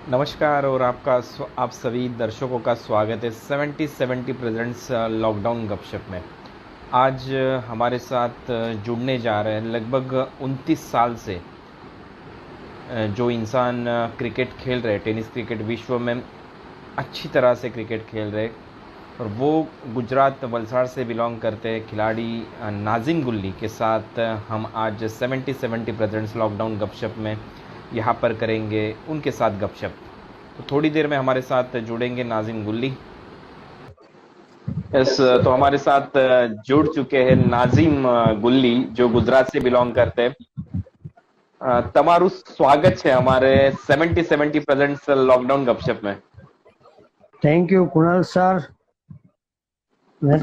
नमस्कार और आप सभी दर्शकों का स्वागत है 70-70 प्रेजेंट्स लॉकडाउन गपशप में। आज हमारे साथ जुड़ने जा रहे हैं लगभग 29 साल से जो इंसान क्रिकेट खेल रहे, टेनिस क्रिकेट विश्व में अच्छी तरह से क्रिकेट खेल रहे, और वो गुजरात वलसाड़ से बिलोंग करते हैं, खिलाड़ी नाजिम गुल्ली के साथ हम आज 70-70 प्रेजेंट्स लॉकडाउन गपशप में यहाँ पर करेंगे उनके साथ गपशप। तो थोड़ी देर में हमारे साथ जुड़ेंगे नाजिम गुल्ली। यस, तो हमारे साथ जुड़ चुके हैं नाजिम गुल्ली जो गुजरात से बिलोंग करते हैं। તમારું સ્વાગત છે અમારે 70-70 પ્રેઝન્ટ્સ લોકડાઉન ગપશપ में। Thank you Kunal sir.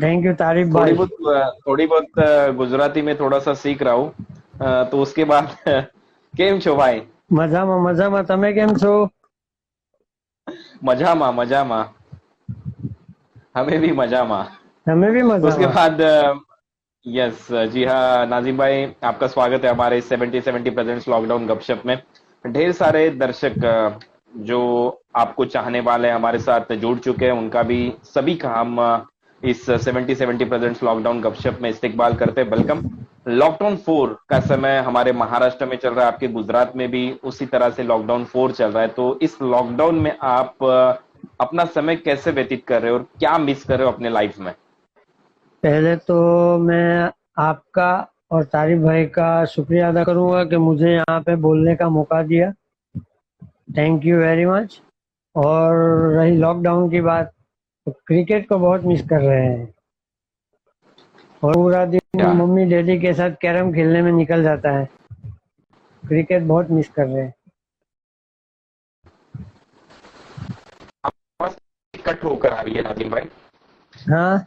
Thank you तारिफ भाई। थोड़ी बहुत गुजराती में थोड़ा सा सीख रहा हूँ, तो उसके बाद કેમ છો ભાઈ? મજામાં મજામાં, તમે કેમ છો? મજામાં મજામાં, हमें भी मजामा। તમે भी उसके મજામાં। बाद यस जी हाँ नाजिम भाई, आपका स्वागत है हमारे 70-70 प्रेजेंट्स लॉकडाउन गपशप में। ढेर सारे दर्शक जो आपको चाहने वाले हमारे साथ जुड़ चुके हैं, उनका भी सभी का हम इस 70-70 प्रेजेंट्स लॉकडाउन गपशप में इस्तेकबाल करते हैं। वेलकम। लॉकडाउन 4 का समय हमारे महाराष्ट्र में चल रहा है, आपके गुजरात में भी उसी तरह से लॉकडाउन 4 चल रहा है। तो इस लॉकडाउन में आप अपना समय कैसे व्यतीत कर रहे हो और क्या मिस कर रहे हो अपने लाइफ में? पहले तो मैं आपका और तारिफ भाई का शुक्रिया अदा करूंगा कि मुझे यहाँ पे बोलने का मौका दिया। Thank you very much. और रही लॉकडाउन की बात, तो क्रिकेट को बहुत मिस कर रहे हैं और पूरा दिन क्या मम्मी डैडी के साथ कैरम खेलने में निकल जाता है। क्रिकेट बहुत मिस कर रहे हैं। आवाज कट होकर आ रही है नाजिम भाई? हाँ,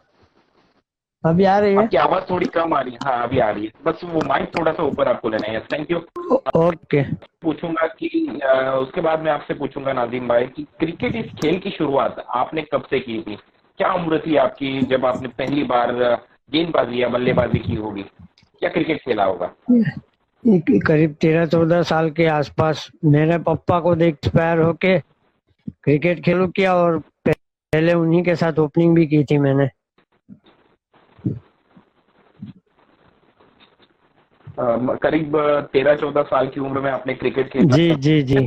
अभी आ रही है। आपकी आवाज थोड़ी कम आ रही है। हाँ अभी आ रही है, बस वो माइक थोड़ा सा ऊपर आपको लेना है। Thank you. ओके। पूछूंगा कि उसके बाद मैं आपसे पूछूंगा नाजिम भाई कि क्रिकेट इस खेल की शुरुआत आपने कब से की थी? क्या उम्र थी आपकी जब आपने पहली बार गेंदबाजी या बल्लेबाजी की होगी? क्या क्रिकेट खेला होगा? करीब 13-14 साल के आसपास मेरे पापा को देख इंस्पायर होके क्रिकेट खेलू किया और पहले उन्हीं के साथ ओपनिंग भी की थी मैंने। करीब 13-14 साल की उम्र में आपने क्रिकेट खेला? जी जी जी।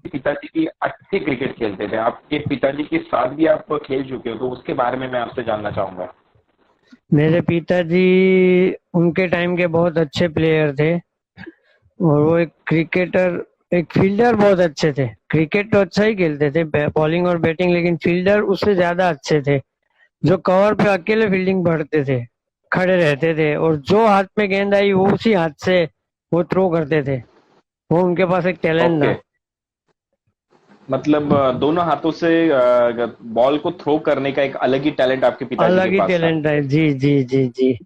पिताजी भी अच्छे क्रिकेट खेलते थे, आपके पिताजी के साथ भी आप खेल चुके हो, तो उसके बारे में मैं आपसे जानना चाहूंगा। मेरे पिताजी उनके टाइम के बहुत अच्छे प्लेयर थे और वो एक क्रिकेटर, एक फील्डर बहुत अच्छे थे। क्रिकेट तो अच्छा ही खेलते थे, बॉलिंग और बैटिंग, लेकिन फील्डर उससे ज्यादा अच्छे थे। जो कवर पे अकेले फील्डिंग भरते थे, खड़े रहते थे और जो हाथ में गेंद आई वो उसी हाथ से वो थ्रो करते थे। वो उनके पास एक टैलेंट ओके, था। मतलब दोनों हाथों से बॉल को थ्रो करने का एक अलग ही टैलेंट आपके पिताजी के अलग ही पास था। टैलेंट है। जी जी जी जी।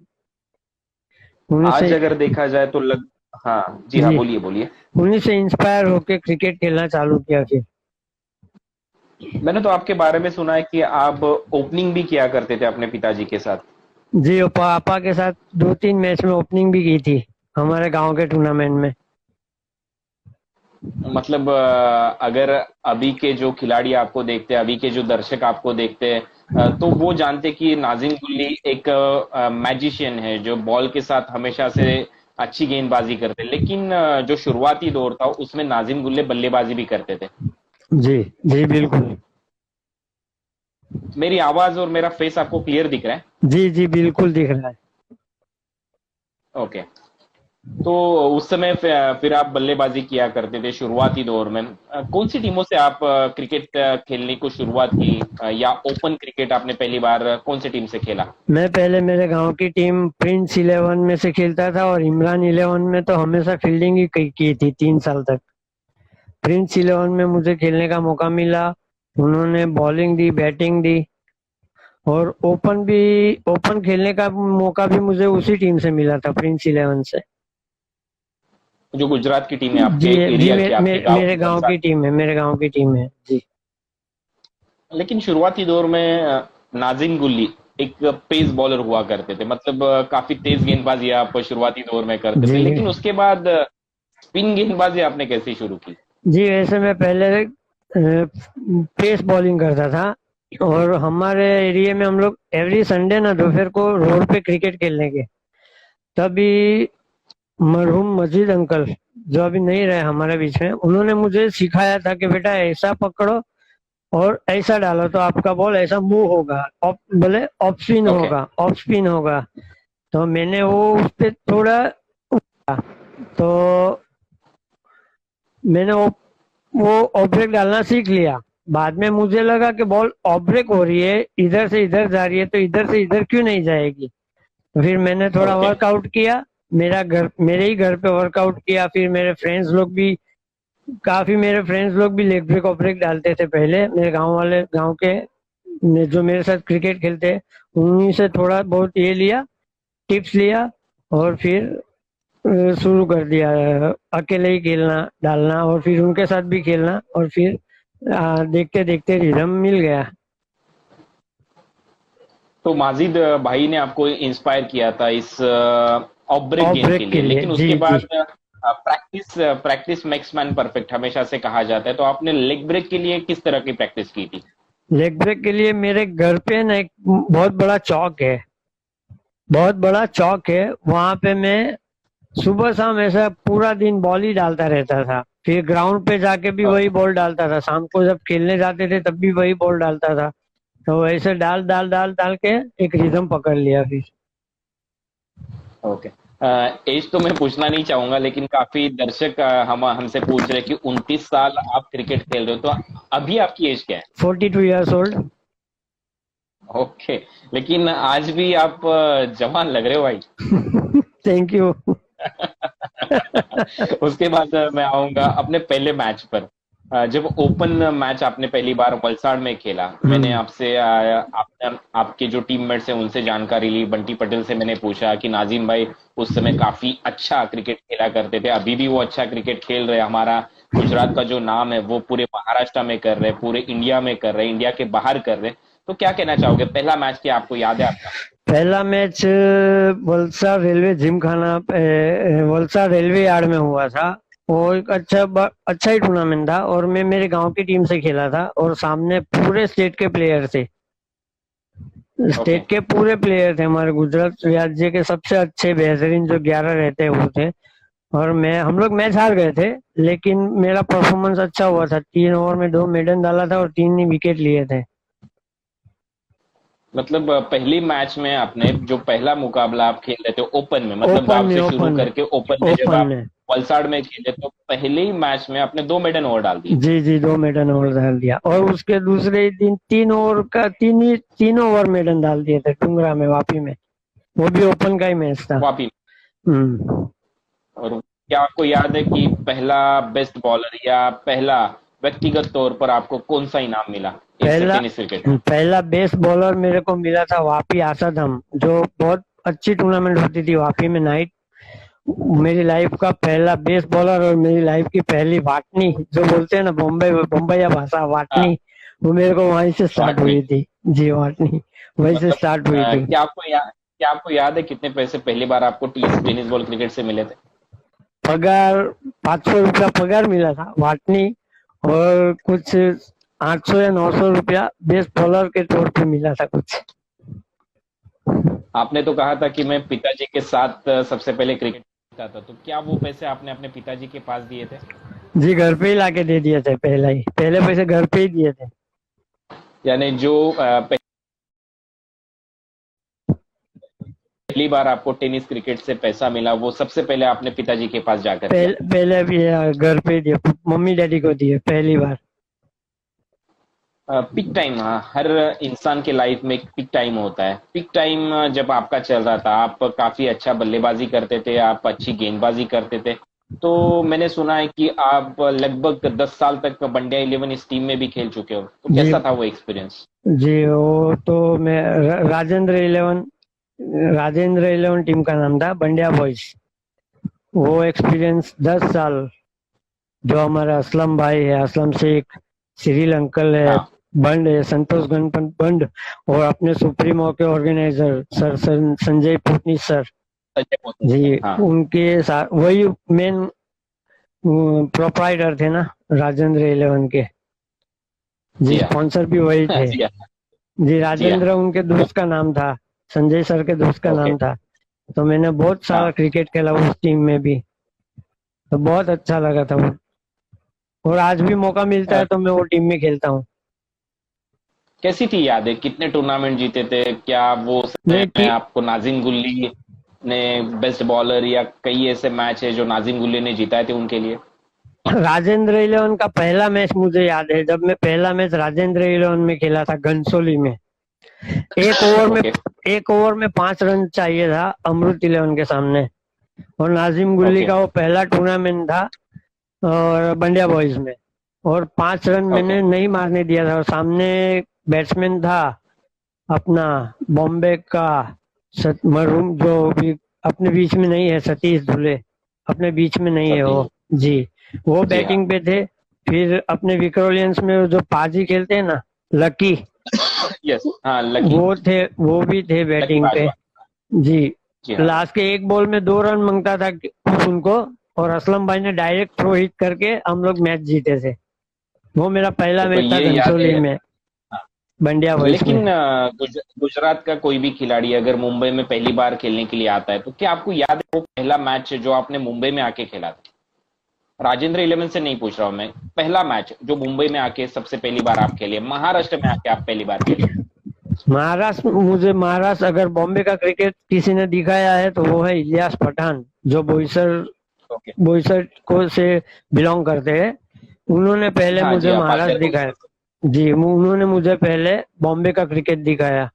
उन्हीं आज से। अगर देखा जाए तो हाँ जी हाँ, जी, बोलिए बोलिए। उन्हीं से इंस्पायर होके क्रिकेट खेलना चालू किया फिर। मैंने तो आपके बारे में सुना है कि आप ओपनिंग भी किया करते थे अपने पिताजी के साथ। जी, और पापा के साथ 2-3 मैच में ओपनिंग भी की थी हमारे गांव के टूर्नामेंट में। मतलब अगर अभी के जो खिलाड़ी आपको देखते हैं, अभी के जो दर्शक आपको देखते हैं, तो वो जानते कि नाजिम गुल्ली एक मैजिशियन है जो बॉल के साथ हमेशा से अच्छी गेंदबाजी करते, लेकिन जो शुरुआती दौर था उसमें नाजिम गुल्ले बल्लेबाजी भी करते थे। जी जी बिल्कुल। मेरी आवाज और मेरा फेस आपको क्लियर दिख रहा है? जी जी बिल्कुल दिख रहा है। ओके। तो उस समय फिर आप बल्लेबाजी किया करते थे शुरुआती दौर में। कौन सी टीमों से आप क्रिकेट खेलने को शुरुआत की, या ओपन क्रिकेट आपने पहली बार कौन सी टीम से खेला? मैं पहले मेरे गांव की टीम प्रिंस 11 में से खेलता था और इमरान 11 में तो हमेशा फील्डिंग ही की थी 3 साल तक। प्रिंस 11 में मुझे खेलने का मौका मिला, उन्होंने बॉलिंग दी, बैटिंग दी और ओपन खेलने का मौका भी मुझे उसी टीम से मिला था, प्रिंस 11 से। जो गुजरात की टीम है जी आपके जी, एरिया की, आपके गांव मेरे की, गांव वलसाड़ की की। टीम है, मेरे गांव की टीम है जी। लेकिन शुरुआती दौर में नाजिम गुल्ली एक पेस बॉलर हुआ करते थे, मतलब काफी तेज गेंदबाजी आप शुरुआती दौर में करते थे, जी लेकिन उसके बाद स्पिन गेंदबाजी आपने कैसे शुरू की? जी, वैसे मैं पहले पेस बॉलिंग करता था। और हमारे एरिया में हम लोग एवरी संडे ना दोपहर को रोड पे क्रिकेट खेलने के, तभी मरहूम मजीद अंकल, जो अभी नहीं रहे हमारे बीच में, उन्होंने मुझे सिखाया था कि बेटा ऐसा पकड़ो और ऐसा डालो तो आपका बॉल ऐसा मूव होगा, बोले ऑफ स्पिन ओके। होगा, ऑफ स्पिन होगा। तो मैंने वो उस पे थोड़ा, तो मैंने वो ऑफ ब्रेक डालना सीख लिया। बाद में मुझे लगा कि बॉल ऑफ ब्रेक हो रही है, इधर से इधर जा रही है, तो इधर से इधर क्यों नहीं जाएगी। तो फिर मैंने थोड़ा ओके। वर्कआउट किया, मेरे ही घर पे वर्कआउट किया। फिर मेरे फ्रेंड्स लोग भी लेग ब्रेक ऑफ ब्रेक डालते थे पहले, मेरे गांव के जो मेरे साथ क्रिकेट खेलते, उन्हीं से थोड़ा बहुत ये लिया, टिप्स लिया। और फिर शुरू कर दिया अकेले ही खेलना डालना, और फिर उनके साथ भी खेलना, और फिर देखते देखते रिदम मिल गया। तो माजिद भाई ने आपको इंस्पायर किया था इस ऑफ ब्रेक ऑफ गेम के ब्रेक के लिए, लिए, लेकिन जी उसके जी। बाद practice practice makes man perfect हमेशा से कहा जाता है, तो आपने लेग ब्रेक के लिए किस तरह की प्रैक्टिस की थी? लेग ब्रेक के लिए मेरे घर पे ना एक बहुत बड़ा चौक है, बहुत बड़ा चौक है। वहां पे मैं सुबह शाम ऐसा पूरा दिन बॉल ही डालता रहता था। फिर ग्राउंड पे जाके भी वही बॉल डालता था, शाम को जब खेलने जाते थे तब भी वही बॉल डालता था। तो ऐसे डाल डाल डाल डाल के एक रिदम पकड़ लिया फिर। ओके। एज तो मैं पूछना नहीं चाहूंगा, लेकिन काफी दर्शक हम हमसे पूछ रहे हैं कि 29 साल आप क्रिकेट खेल रहे हो, तो अभी आपकी एज क्या है? 42 ईयर्स ओल्ड। ओके। लेकिन आज भी आप जवान लग रहे हो भाई। Thank you. उसके बाद मैं आऊंगा अपने पहले मैच पर। जब ओपन मैच आपने पहली बार वलसाड़ में खेला, मैंने हम्म। आपसे आपके जो टीममेट्स हैं उनसे जानकारी ली। बंटी पटेल से मैंने पूछा कि नाजिम भाई उस समय काफी अच्छा क्रिकेट खेला करते थे, अभी भी वो अच्छा क्रिकेट खेल रहे हैं। हमारा गुजरात का जो नाम है वो पूरे महाराष्ट्र में कर रहे, पूरे इंडिया में कर रहे, इंडिया के बाहर कर रहे। तो क्या कहना चाहोगे, पहला मैच क्या आपको याद है आपका? पहला match Valsad railway Gymkhana Valsad railway yard में हुआ था। वो एक अच्छा ही टूर्नामेंट था, और मैं मेरे गांव की टीम से खेला था, और सामने पूरे स्टेट के प्लेयर थे। ओके। स्टेट के पूरे प्लेयर थे, हमारे गुजरात राज्य के सबसे अच्छे बेहतरीन जो 11 रहते हैं वो थे। और हम लोग मैच हार गए थे, लेकिन मेरा परफॉर्मेंस अच्छा हुआ था। 3 ओवर में 2 मेडन डाला था और 3 ही विकेट लिए थे। मतलब पहली मैच में आपने जो पहला मुकाबला आप खेल रहे थे ओपन में, मतलब ओपन गांव में, से शुरू ओपन में, करके ओपन में जब ओपन आप में। वलसाड़ में खेले, तो पहले ही मैच में आपने 2 मेडन ओवर डाल दिए। जी जी, 2 मेडन ओवर डाल दिया, और उसके दूसरे ही दिन 3 ओवर का 3 ओवर मेडन डाल दिए थे टुंगरा में, वापी में। वो भी ओपन का ही मैच था। वापी। हम्म। और क्या आपको याद है कि पहला बेस्ट बॉलर या पहला व्यक्तिगत तौर पर आपको कौन सा इनाम मिला इस पहला टेनिस क्रिकेट में? पहला बेस्ट बॉलर मेरे को मिला था वापी आसादम, जो बहुत अच्छी टूर्नामेंट होती थी वापी में नाइट। मेरी लाइफ का पहला बेस्ट बॉलर, और मेरी लाइफ की पहली वाटनी, जो बोलते हैं ना बॉम्बे बम्बैया भाषा, हाँ। वाटनी, वो मेरे को वहीं से स्टार्ट वाटनी। हुई थी। जी, वाटनी वहीं से मतलब स्टार्ट हुई थी। क्या आपको याद है कितने पैसे पहली बार आपको टेनिस बॉल क्रिकेट से मिले थे? पगार 500 रुपया पगार मिला था वाटनी, और कुछ 800 या 900 रुपया बेस्ट बॉलर के तौर पे मिला था कुछ। आपने तो कहा था कि मैं पिताजी के साथ सबसे पहले क्रिकेट खेलता था, तो क्या वो पैसे आपने अपने पिताजी के पास दिए थे? जी, घर पे ही लाके दे दिए थे, पहले पैसे घर पे ही दिए थे। यानी जो पहली बार आपको टेनिस क्रिकेट से पैसा मिला, वो सबसे पहले आपने पिताजी के पास जाकर दिया? पहले भी घर पे ही दिए, मम्मी डैडी को दिए पहली बार। पिक टाइम, हर इंसान के लाइफ में एक पिक टाइम होता है। पिक टाइम जब आपका चल रहा था, आप काफी अच्छा बल्लेबाजी करते थे, आप अच्छी गेंदबाजी करते थे। तो मैंने सुना है कि आप लगभग 10 साल तक वनडे 11 इस टीम में भी खेल चुके हो, तो जी कैसा था वो एक्सपीरियंस? जी, वो तो मैं राजेंद्र 11 टीम का नाम था, बंडिया बॉयज। वो एक्सपीरियंस 10 साल, जो हमारा असलम भाई है, असलम शेख, सिरिल अंकल है, हाँ। बंड है, संतोष गणपत बंड, और अपने सुप्रीमो के organiser sir Sanjay Putni sir, Sanjay Potni ji, sir, हाँ। उनके साथ वही मेन प्रोप्राइटर थे ना राजेंद्र 11 के। जी, जी हाँ। स्पॉन्सर भी वही थे। जी हाँ। जी, जी हाँ। राजेंद्र उनके दोस्त का नाम था, संजय सर के दोस्त का ओके। नाम था। तो मैंने बहुत सारा हाँ। क्रिकेट खेला उस टीम में भी, तो बहुत अच्छा लगा था वो। और आज भी मौका मिलता अ, है तो मैं वो टीम में खेलता हूँ। कैसी थी यादें, कितने टूर्नामेंट जीते थे, क्या वो समय नहीं में कि आपको नाजिम गुल्ली ने बेस्ट बॉलर, या कई ऐसे मैच है जो नाजिम गुल्ली ने जिताए थे उनके लिए? राजेंद्र इलेवन का पहला मैच मुझे याद है, जब मैं पहला मैच राजेंद्र इलेवन में खेला था घनसोली में। एक ओवर में ओके। एक ओवर में 5 रन चाहिए था अमृत इलेवन के सामने। और नाजिम गुल्ली ओके। का वो पहला टूर्नामेंट था और बंडिया बॉयज में। और 5 रन ओके। मैंने नहीं मारने दिया था, और सामने बैट्समैन था अपना बॉम्बे का मरूम, जो भी अपने बीच में नहीं है, सतीश धुले, अपने बीच में नहीं है सतीश। वो। जी, वो जी हाँ। बैटिंग पे थे। फिर अपने विक्रोलियंस में जो पाजी खेलते हैं ना, लकी, यस हाँ, लकी। वो भी थे लकी बैटिंग पे। बाजवा। जी, जी हाँ। लास्ट के एक बॉल में 2 रन मांगता था उनको, और असलम भाई ने डायरेक्ट थ्रो हिट करके हम लोग मैच जीते थे। वो मेरा पहला तो मैच था ये याद घनसोली है। में, बंडिया बॉयज में। लेकिन गुजरात का कोई भी खिलाड़ी अगर मुंबई में पहली बार खेलने के लिए आता है, तो क्या आपको याद है वो पहला मैच जो आपने मुंबई में आके खेला था? राजेंद्र इलेवन से नहीं पूछ रहा हूं मैं, पहला मैच जो मुंबई में आके सबसे पहली बार आप खेले, महाराष्ट्र में आके आप पहली बार खेले। महाराष्ट्र अगर बॉम्बे का क्रिकेट किसी ने दिखाया है तो वो है इलियास पठान, जो बोईसर ओके। बोईसर को से बिलोंग करते हैं। उन्होंने पहले हाँ जी मुझे हाँ, महाराष्ट्र पार्कर दिखाया। बोईसर। जी, उन्होंने मुझे पहले बॉम्बे का क्रिकेट दिखाया।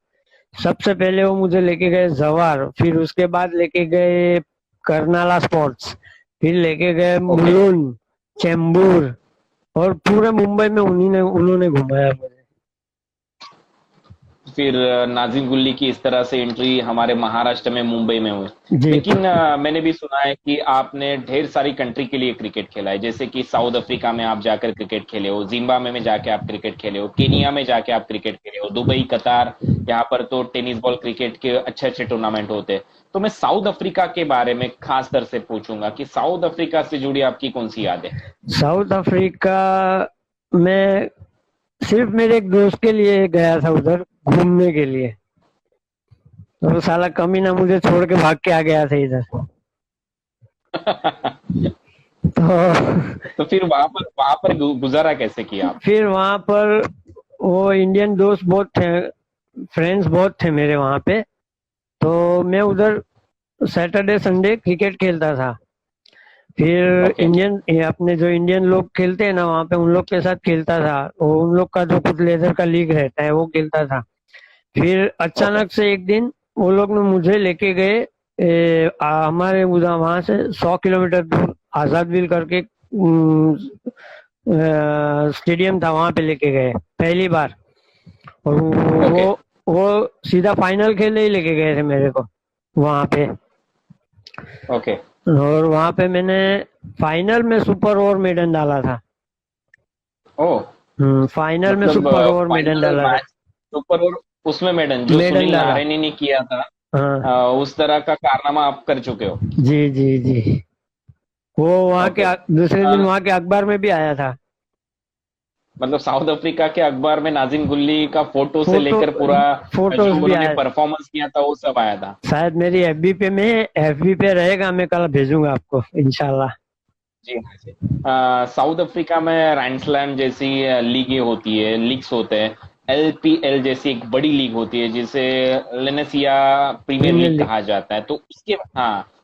सबसे पहले वो मुझे लेके गए जवार, फिर उसके बाद लेके गए करनाला स्पोर्ट्स, फिर लेके गए ओके। मुलुंड, चेंबूर, और पूरे मुंबई में उन्होंने घुमाया मुझे। फिर नाजिम गुल्ली की इस तरह से एंट्री हमारे महाराष्ट्र में, मुंबई में हुई। जी, लेकिन मैंने भी सुना है कि आपने ढेर सारी कंट्री के लिए क्रिकेट खेला है, जैसे कि साउथ अफ्रीका में आप जाकर क्रिकेट खेले हो, जिम्बाब्वे में जाके आप क्रिकेट खेले हो, केनिया में जाके आप क्रिकेट खेले हो, दुबई, कतार, यहाँ पर तो टेनिस बॉल क्रिकेट के अच्छे अच्छे टूर्नामेंट होते हैं। तो मैं साउथ अफ्रीका के बारे में खास तर से पूछूंगा कि साउथ अफ्रीका से जुड़ी आपकी कौन सी याद है? साउथ अफ्रीका में सिर्फ मेरे एक दोस्त के लिए गया था उधर घूमने के लिए। तो वो साला कमीना मुझे छोड़ के भाग के आ गया था इधर। तो तो फिर वहां पर गुजारा कैसे किया आप? फिर वहां पर वो इंडियन दोस्त बहुत थे, फ्रेंड्स बहुत थे मेरे वहां पे। तो मैं उधर सैटरडे संडे क्रिकेट खेलता था। फिर ओके। ये अपने जो इंडियन लोग खेलते हैं ना वहाँ पे, उन लोग के साथ खेलता था। वो उन लोग का जो कुछ लेजर का लीग रहता है वो खेलता था। फिर ओके। अचानक से एक दिन वो लोग ने मुझे लेके गए हमारे उधर वहां से 100 किलोमीटर दूर आजादविल करके स्टेडियम था, वहां पे लेके गए पहली बार। और ओके। वो सीधा फाइनल खेलने ही लेके गए थे मेरे को वहां पे। ओके। और वहां पे मैंने फाइनल में सुपर ओवर मेडन डाला था। ओ, फाइनल में मतलब सुपर ओवर मेडन फाइनल डाला था। मैच सुपर ओवर, उसमें मेडन जो मेडन सुनील डाला। नारायणी ने किया था, हाँ। उस तरह का कारनामा आप कर चुके हो? जी जी जी, वो वहाँ के ओके। दूसरे दिन वहाँ के अखबार में भी आया था। मतलब साउथ अफ्रीका के अखबार में नाजिम गुल्ली का फोटो से फोटो लेकर पूरा जो फोटोज भी उन्होंने आया। परफॉर्मेंस किया था वो सब आया था। शायद मेरी एफबी पे में एफबी पे रहेगा, मैं कल भेजूंगा आपको इंशाल्लाह। जी हाँ जी। साउथ अफ्रीका में रैंडस्लैम जैसी लीगें होती है, लीग्स होते हैं। एलपीएल जैसी एक बड़ी लीग होती है जिसे लेनेसिया प्रीमियर प्रीमियर लीग लीग। कहा जाता है, तो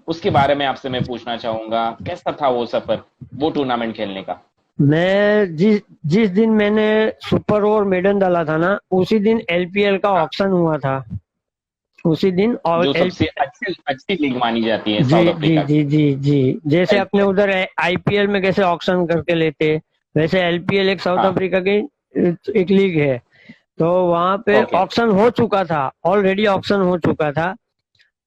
उसके बारे में आपसे मैं पूछना चाहूंगा, कैसा था वो सफर, वो टूर्नामेंट खेलने का? मैं जिस जिस दिन मैंने सुपर ओवर मेडन डाला था ना, उसी दिन एलपीएल का हाँ, ऑक्शन हुआ था। उसी दिन और जो एल सबसे अच्छी अच्छी लीग मानी जाती है जी साउथ जी अफ्रीका की, जी जी जी, जैसे अपने एलपीएल। उधर आईपीएल में कैसे ऑक्शन करके लेते, वैसे एलपीएल एक साउथ हाँ। अफ्रीका की एक लीग है। तो वहां पे ओके। ऑक्शन हो चुका था, ऑलरेडी ऑक्शन हो चुका था।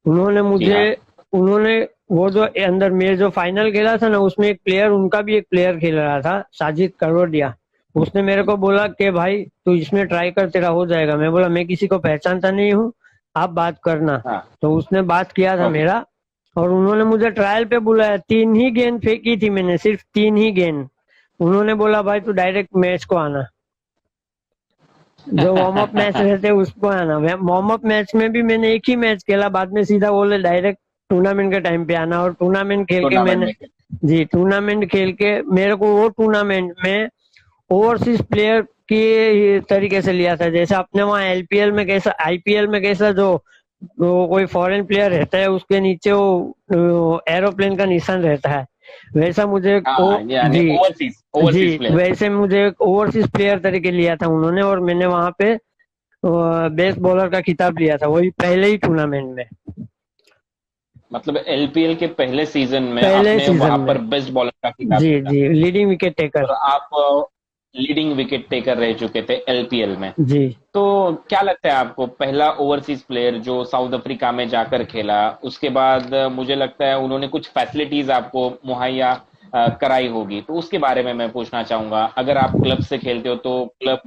उन्होंने जी मुझे हाँ। उन्होंने वो जो अंदर में जो फाइनल खेला था ना, उसमें एक प्लेयर, उनका भी एक प्लेयर खेल रहा था, साजिद करोडिया। उसने मेरे को बोला कि भाई तू इसमें ट्राई कर, तेरा हो जाएगा। मैं बोला मैं किसी को पहचानता नहीं हूँ, आप बात करना। हाँ। तो उसने बात किया था ओके। मेरा, और उन्होंने मुझे ट्रायल पे बुलाया। 3 ही गेंद फेंकी थी मैंने, सिर्फ 3 ही गेंद। उन्होंने बोला भाई तू डायरेक्ट मैच को आना। जो वार्म अप मैच रहते हैं उसको आना। वार्म अप मैच में भी मैंने एक ही मैच खेला, बाद में सीधा बोले डायरेक्ट टूर्नामेंट के टाइम पे आना। और टूर्नामेंट खेल के टूर्नामेंट मैंने, में? जी टूर्नामेंट खेल के मेरे को वो टूर्नामेंट में ओवरसीज प्लेयर के तरीके से लिया था। जैसे अपने वहाँ एलपीएल में कैसा, आईपीएल में कैसा जो वो कोई फॉरेन प्लेयर रहता है उसके नीचे वो एरोप्लेन का निशान रहता है, वैसा मुझे हाँ, यानी जी ओवरसीज जी ओवरसीज प्लेयर। वैसे मुझे एक ओवरसीज प्लेयर तरीके लिया था उन्होंने। और मैंने वहां पे बेस्ट बॉलर का खिताब लिया था, वही पहले ही टूर्नामेंट में, मतलब एलपीएल के पहले सीजन में पहले आपने सीजन वहां में। पर बेस्ट बॉलर का खिताब जी जीता। जी लीडिंग विकेट टेकर। और आप लीडिंग विकेट टेकर रह चुके थे एलपीएल में। जी तो क्या लगता है आपको, पहला ओवरसीज प्लेयर जो साउथ अफ्रीका में जाकर खेला, उसके बाद मुझे लगता है उन्होंने कुछ फैसिलिटीज आपको मुहैया कराई होगी, तो उसके बारे में मैं पूछना चाहूंगा। अगर आप क्लब से खेलते हो तो क्लब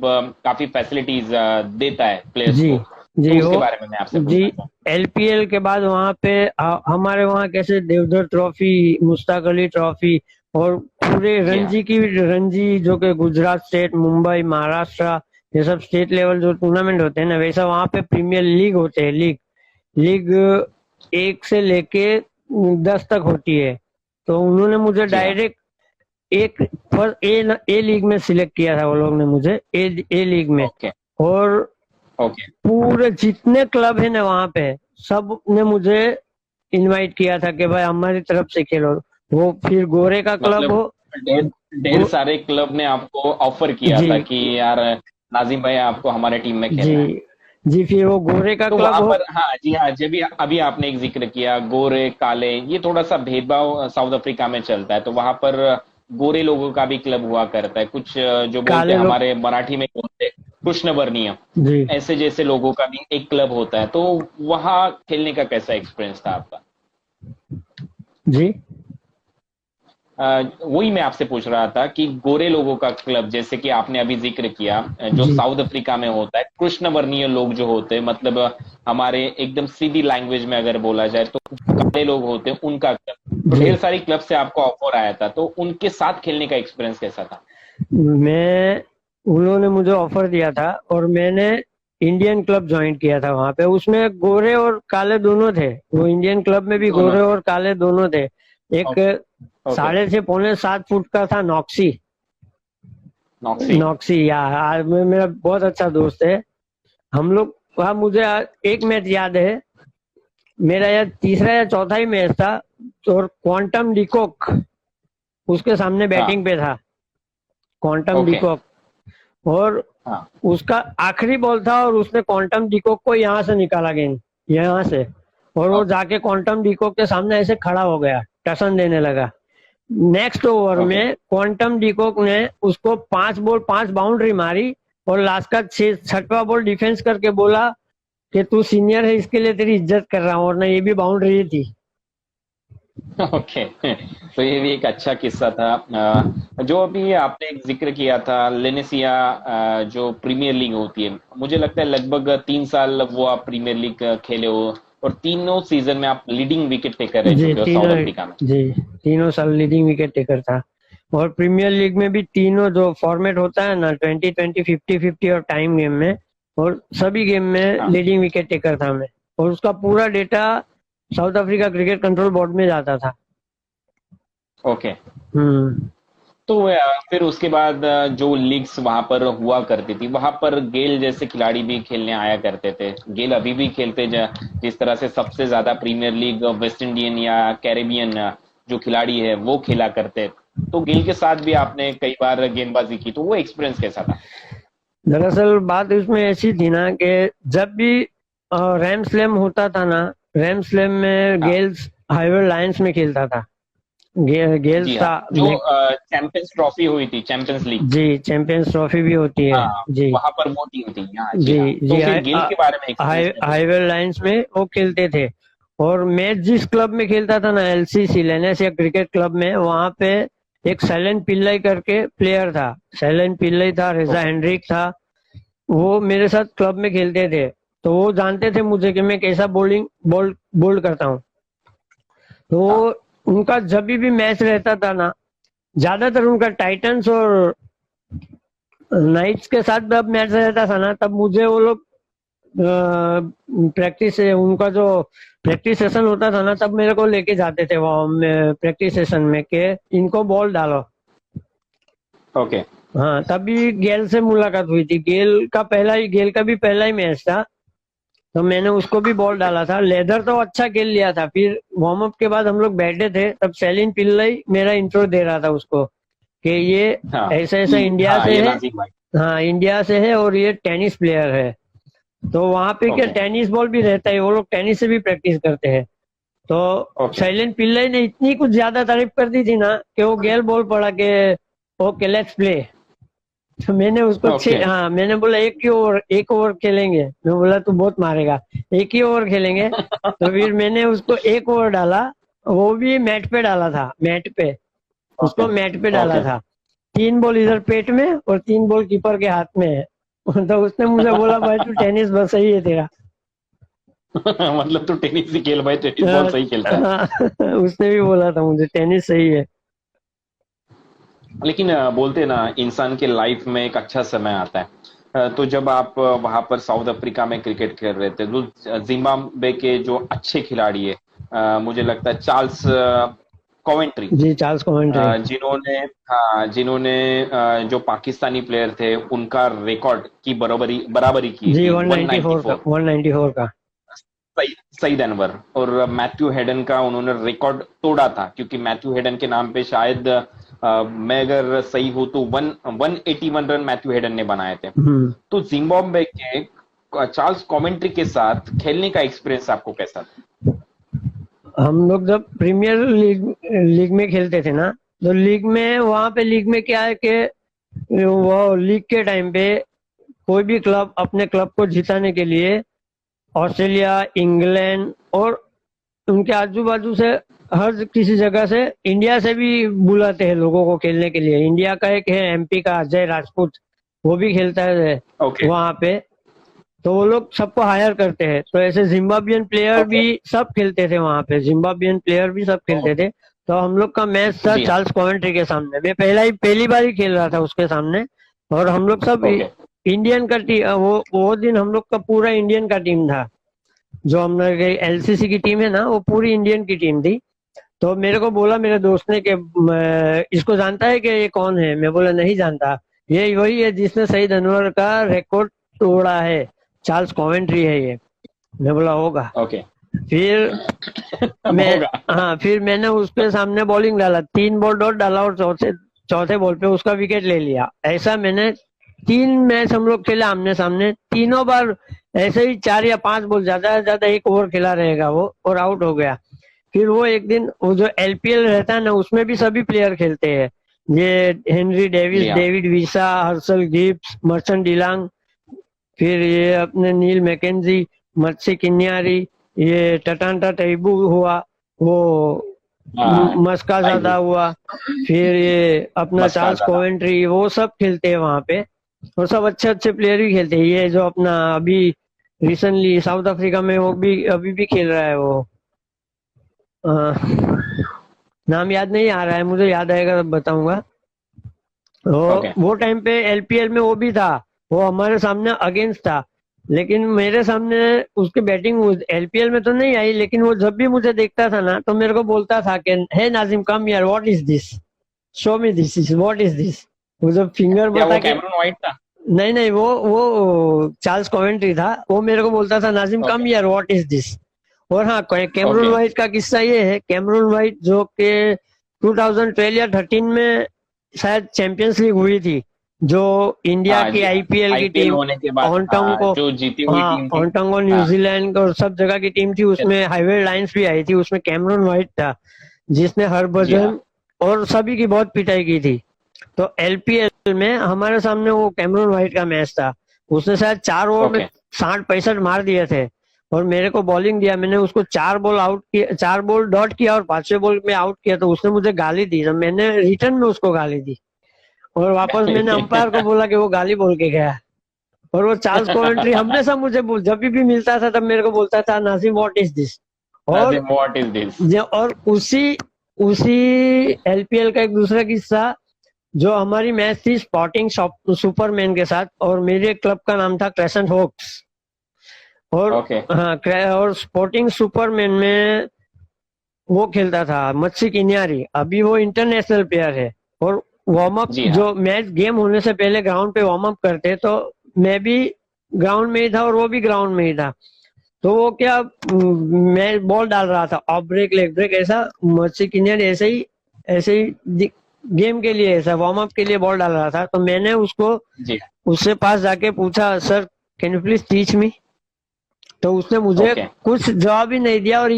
काफी फैसिलिटीज देता है प्लेयर्स जी को, तो जी उसके वो बारे में मैं आपसे जी पूछना चाहूंगा। एलपीएल के बाद वहां पे हमारे वहाँ कैसे देवधर ट्रॉफी, मुश्ताक अली ट्रॉफी और पूरे जी हाँ। रणजी जो कि गुजरात स्टेट, मुंबई, महाराष्ट्र, ये सब स्टेट लेवल जो टूर्नामेंट होते हैं ना, वैसा वहाँ पे प्रीमियर लीग होते हैं। लीग लीग 1 से लेके 10 तक होती है। तो उन्होंने मुझे जी हाँ। डायरेक्ट एक फर्स्ट ए लीग में सिलेक्ट किया था वो लोग ने मुझे, ए लीग में। ओके। और ओके। पूरे जितने क्लब है ना वहाँ पे, सब ने मुझे इनवाइट किया था कि भाई हमारी तरफ से खेलो। वो फिर गोरे का क्लब मतलब हो। ढेर ढेर गो, सारे क्लब ने आपको ऑफर किया जी था कि यार नाजिम भाई आपको हमारे टीम में जी खेलना है। जी फिर वो गोरे का तो क्लब वहां हो। पर, हाँ जी हाँ, जब भी अभी आपने एक जिक्र किया गोरे काले, ये थोड़ा सा भेदभाव साउथ अफ्रीका में चलता है, तो वहां पर गोरे लोगों का भी क्लब हुआ करता है कुछ, जो बोलते काले हैं लोग। हमारे मराठी में बोलते हैं कृष्ण वर्णीय, जी ऐसे जैसे लोगों का भी एक क्लब होता है। तो वहां खेलने का कैसा एक्सपीरियंस था आपका? जी वही मैं आपसे पूछ रहा था कि गोरे लोगों का क्लब, जैसे कि आपने अभी जिक्र किया, जो जी साउथ अफ्रीका में होता है, कृष्ण वर्णीय लोग जो होते हैं, मतलब हमारे एकदम सीधी लैंग्वेज में अगर बोला जाए तो काले लोग होते हैं, उनका क्लब। तो जी ढेर सारी क्लब से आपको ऑफर आया था, तो उनके साथ खेलने का एक्सपीरियंस कैसा था? मैं उन्होंने मुझे ऑफर दिया था और मैंने इंडियन क्लब ज्वाइन किया था वहां पे। उसमें गोरे और काले दोनों थे, वो इंडियन क्लब में भी दोनों गोरे थे। और काले दोनों थे। एक ओके। ओके। 6.5 पौने 7 फुट का था, नॉक्सी। नॉक्सी। नॉक्सी यार मेरा बहुत अच्छा दोस्त है। हम लोग वहाँ, मुझे एक मैच याद है, मेरा यार तीसरा या चौथा ही मैच था। और क्वांटम डिकॉक उसके सामने हाँ। बैटिंग पे था, क्वांटम ओके। डिकॉक। और हाँ। उसका आखिरी बॉल था और उसने क्वांटम डिकॉक को यहाँ से निकाला गेंद, यहाँ से। और वो ओके। जाके क्वांटम डिकॉक के सामने ऐसे खड़ा हो गया, टसन देने लगा। Next over okay. में क्वांटम डिकॉक ने उसको 5 बॉल 5 बाउंड्री मारी। और लास्ट का 6वां बॉल डिफेंस करके बोला कि तू सीनियर है इसके लिए तेरी इज्जत कर रहा हूँ, और ना ये भी बाउंड्री थी। ओके। तो ये भी एक अच्छा किस्सा था। जो अभी आपने एक जिक्र किया था लेनेसिया, जो प्रीमियर लीग होती है, मुझे लगता है लगभग 3 साल वो आप प्रीमियर लीग खेले हो, और तीनों सीजन में आप लीडिंग विकेट टेकर रह जी चुके हो साउथ तीनों अफ्रीका में। जी तीनों साल लीडिंग विकेट टेकर था। और प्रीमियर लीग में भी तीनों जो फॉर्मेट होता है ना, 20-20, 50-50 और टाइम गेम में, और सभी गेम में हाँ। लीडिंग विकेट टेकर था मैं। और उसका पूरा data south Africa cricket control board में जाता था। ओके। हम्म। तो फिर उसके बाद जो लीग्स वहां पर हुआ करती थी, वहां पर गेल जैसे खिलाड़ी भी खेलने आया करते थे। गेल अभी भी खेलते, जिस तरह से सबसे ज्यादा प्रीमियर लीग वेस्ट इंडियन या कैरेबियन जो खिलाड़ी है वो खेला करते, तो गेल के साथ भी आपने कई बार गेंदबाजी की, तो वो एक्सपीरियंस कैसा था? दरअसल बात इसमें ऐसी थी ना कि जब भी रैम स्लैम होता था ना, रैम स्लैम में हाँ गेल्स हाईवे लायंस में खेलता था। गेल्स जी हाँ, था। जो चैंपियंस ट्रॉफी हुई थी, चैंपियंस लीग। जी चैंपियंस ट्रॉफी भी होती है। हाँ, जी वहां पर वो टीम थी, हाँ जी जी हाँ। तो जी फिर गेल के बारे में एक्सपीरियंस में कुछ? हाईवे लाइंस में वो खेलते थे। और मैं जिस क्लब में खेलता था ना, एलसीसी लेनेसिया क्रिकेट क्लब में, वहां पे एक सैलन पिल्लई करके प्लेयर था। सैलन पिल्लई था, रेजा ओके। हेनरिक था, वो मेरे साथ क्लब में खेलते थे। तो वो जानते थे मुझे कि मैं कैसा बोल्ड करता हूँ। हाँ। तो उनका जब भी मैच रहता था ना, ज्यादातर उनका टाइटंस और नाइट्स के साथ जब मैच रहता था ना, तब मुझे वो लोग प्रैक्टिस, उनका जो प्रैक्टिस सेशन होता था ना, तब मेरे को लेके जाते थे वहाँ प्रैक्टिस सेशन में के इनको बॉल डालो। ओके। हाँ, तभी गेल से मुलाकात हुई थी। गेल का भी पहला ही मैच था, तो मैंने उसको भी बॉल डाला था। लेदर तो अच्छा खेल लिया था। फिर वार्म अप के बाद हम लोग बैठे थे, तब सेलिन पिल्लई मेरा इंट्रो दे रहा था उसको कि ये हाँ ऐसा ऐसा इंडिया हाँ, से ये है। नाजिक भाई। हाँ, इंडिया से है और ये टेनिस प्लेयर है। तो वहां पे क्या ओके टेनिस बॉल भी रहता है, वो लोग टेनिस से भी प्रैक्टिस करते हैं। तो ओके शैलेन पिल्लई ने इतनी कुछ ज्यादा तारीफ कर दी थी ना कि वो गेल बोल पड़ा कि ओके लेट्स प्ले। तो मैंने उसको ओके। हाँ, मैंने बोला एक ओवर खेलेंगे। मैं बोला तू बहुत मारेगा, एक ही ओवर खेलेंगे। तो फिर मैंने उसको एक ओवर डाला, वो भी मैट पे डाला था, मैट पे। ओके उसको मैट पे डाला ओके। था। 3 बॉल इधर पेट में और 3 बॉल कीपर के हाथ में है। तो उसने मुझे बोला भाई तू टेनिस बस सही है तेरा। मतलब तू टेनिस ही खेल भाई, टेनिस बॉल सही खेलता है। हाँ, उसने भी बोला था मुझे टेनिस सही है। लेकिन बोलते हैं ना, इंसान के लाइफ में एक अच्छा समय आता है। तो जब आप वहां पर साउथ अफ्रीका में क्रिकेट खेल रहे थे, तो जिम्बाब्वे के जो अच्छे खिलाड़ी है, मुझे लगता है चार्ल्स कोवेंट्री, जी, चार्ल्स कोवेंट्री। जिन्होंने, हाँ, जिन्होंने जो पाकिस्तानी प्लेयर थे उनका रिकॉर्ड की बराबरी बराबरी की जी, थी, 194 का, 194। 194 का। सईद अनवर और मैथ्यू हेडन का उन्होंने रिकॉर्ड तोड़ा था, क्योंकि मैथ्यू हेडन के नाम पे शायद मैं अगर सही हूं तो 181 रन मैथ्यू हेडन ने बनाए थे। हम्म। तो जिम्बाब्वे के चार्ल्स कॉमेंट्री के साथ खेलने का एक्सपीरियंस आपको कैसा था? हम लोग जब प्रीमियर लीग लीग में खेलते थे ना, तो लीग में क्या है कि वो लीग के टाइम पे कोई भी क्लब अपने क्लब को जिताने के लिए ऑस्ट्रेलिया, इंग्लैंड और उनके आजू बाजू से हर किसी जगह से, इंडिया से भी बुलाते हैं लोगों को खेलने के लिए। इंडिया का एक है एमपी का अजय राजपूत, वो भी खेलता है ओके वहां पे। तो वो लोग सबको हायर करते हैं। तो ऐसे जिम्बाब्वियन प्लेयर भी ओके। सब खेलते थे वहां पे, जिम्बाब्वियन प्लेयर भी सब खेलते थे। तो हम लोग का मैच था जी हाँ। चार्ल्स कॉवेंट्री के सामने। मैं पहली बार ही खेल रहा था उसके सामने। और हम लोग सब ओके इंडियन का टीम, वो दिन हम लोग का पूरा इंडियन का टीम था। जो हम लोग एलसीसी की टीम है ना, वो पूरी इंडियन की टीम थी। तो मेरे को बोला मेरे दोस्त ने कि इसको जानता है कि ये कौन है? मैं बोला नहीं जानता। ये वही है जिसने सईद अनवर का रिकॉर्ड तोड़ा है, चार्ल्स कॉवेंट्री है ये। मैं बोला होगा। ओके। फिर अब मैं होगा। हाँ, फिर मैंने उसके सामने बॉलिंग डाला, 3 बॉल डॉट डाला और चौथे चौथे बॉल पे उसका विकेट ले लिया। ऐसा मैंने 3 मैच हम लोग खेले आमने सामने, तीनों बार ऐसे ही 4 या 5 बॉल, ज्यादा से ज्यादा एक ओवर खेला रहेगा वो, और आउट हो गया। फिर वो एक दिन वो जो एलपीएल रहता है ना, उसमें भी सभी प्लेयर खेलते हैं। ये हेनरी डेविस, जी हाँ। डेविड विसा, हर्षल गिब्स, मर्चेंट डिलांग, फिर ये अपने नील मैकेंजी, मत्सी किन्यारी, ये टटांटा टैबू हुआ, वो हाँ, मस्का ज्यादा आइजू, हुआ, फिर ये अपना मस्का चार्ल्स ज्यादा। कोवेंट्री, वो सब खेलते हैं वहां पे। और सब अच्छे अच्छे प्लेयर भी खेलते हैं। ये जो अपना अभी रिसेंटली साउथ अफ्रीका में वो भी अभी भी खेल रहा है वो, अ, नाम याद नहीं आ रहा है मुझे, याद आएगा तब बताऊंगा। ओके वो टाइम पे एलपीएल में वो भी था, वो हमारे सामने अगेंस्ट था। लेकिन मेरे सामने उसकी बैटिंग एलपीएल में तो नहीं आई, लेकिन वो जब भी मुझे देखता था ना, तो मेरे को बोलता था कि हे नाजिम कम यार, what is this, show me this is what is this. वो जब फिंगर क्या बता वो के, कैमरून वाइट था? नहीं नहीं, वो चार्ल्स कॉवेंट्री था। वो मेरे को बोलता था नाजिम ओके कम यार, व्हाट इज दिस। और हाँ, कैमरून ओके। वाइट का किस्सा ये है, कैमरून वाइट जो कि 2012 या 13 में शायद चैंपियंस लीग हुई थी, जो इंडिया हाँ की जी हाँ, आईपीएल की आईपीएल टीम, होने के बाद, हॉन्गकॉन्ग हाँ, को, जो जीती हुई हाँ टीम थी। हॉन्गकॉन्ग और हाँ। न्यूजीलैंड और सब जगह की टीम थी, यस। उसमें हाईवे लाइंस भी आई थी, उसमें कैमरून वाइट था जिसने जी हाँ। हरभजन और सभी की बहुत पिटाई की थी। तो एलपीएल में हमारे सामने वो कैमरून वाइट का मैच था। उसने शायद 4 ओवर में ओके 60-65 मार दिए थे। और मेरे को बॉलिंग दिया, मैंने उसको 4 बॉल आउट किया, 4 बॉल डॉट किया और 5वें बॉल में आउट किया। तो उसने मुझे गाली दी, तो मैंने रिटर्न में उसको गाली दी। और वापस मैंने अंपायर को बोला कि वो गाली बोल के गया। और वो चार्ल्स कोवेंट्री हमेशा जब भी मिलता था तब मेरे को बोलता था नाजिम व्हाट इज दिस। और नाजिम व्हाट इज दिस। और उसी उसी एलपीएल का एक दूसरा किस्सा, जो हमारी मैच थी स्पोर्टिंग सुपरमैन के साथ, और मेरे क्लब का नाम था क्रेसेंट होक्स। और ओके। हाँ, और स्पोर्टिंग सुपरमैन में वो खेलता था मत्सी किन्यारी, अभी वो इंटरनेशनल प्लेयर है। और वार्म अप, जी हाँ। जो मैच गेम होने से पहले ग्राउंड पे वार्म अप करते, तो मैं भी ग्राउंड में ही था और वो भी ग्राउंड में ही था। तो वो क्या, मैं बॉल डाल रहा था, ऑफ ब्रेक लेग ब्रेक ऐसा, मत्सी किन्यारी ऐसे ही गेम के लिए, ऐसा वार्म अप के लिए बॉल डाल रहा था। तो मैंने उसको, जी। उससे पास जाके पूछा, sir can you please teach me. तो उसने मुझे ओके। कुछ जवाब ही नहीं दिया और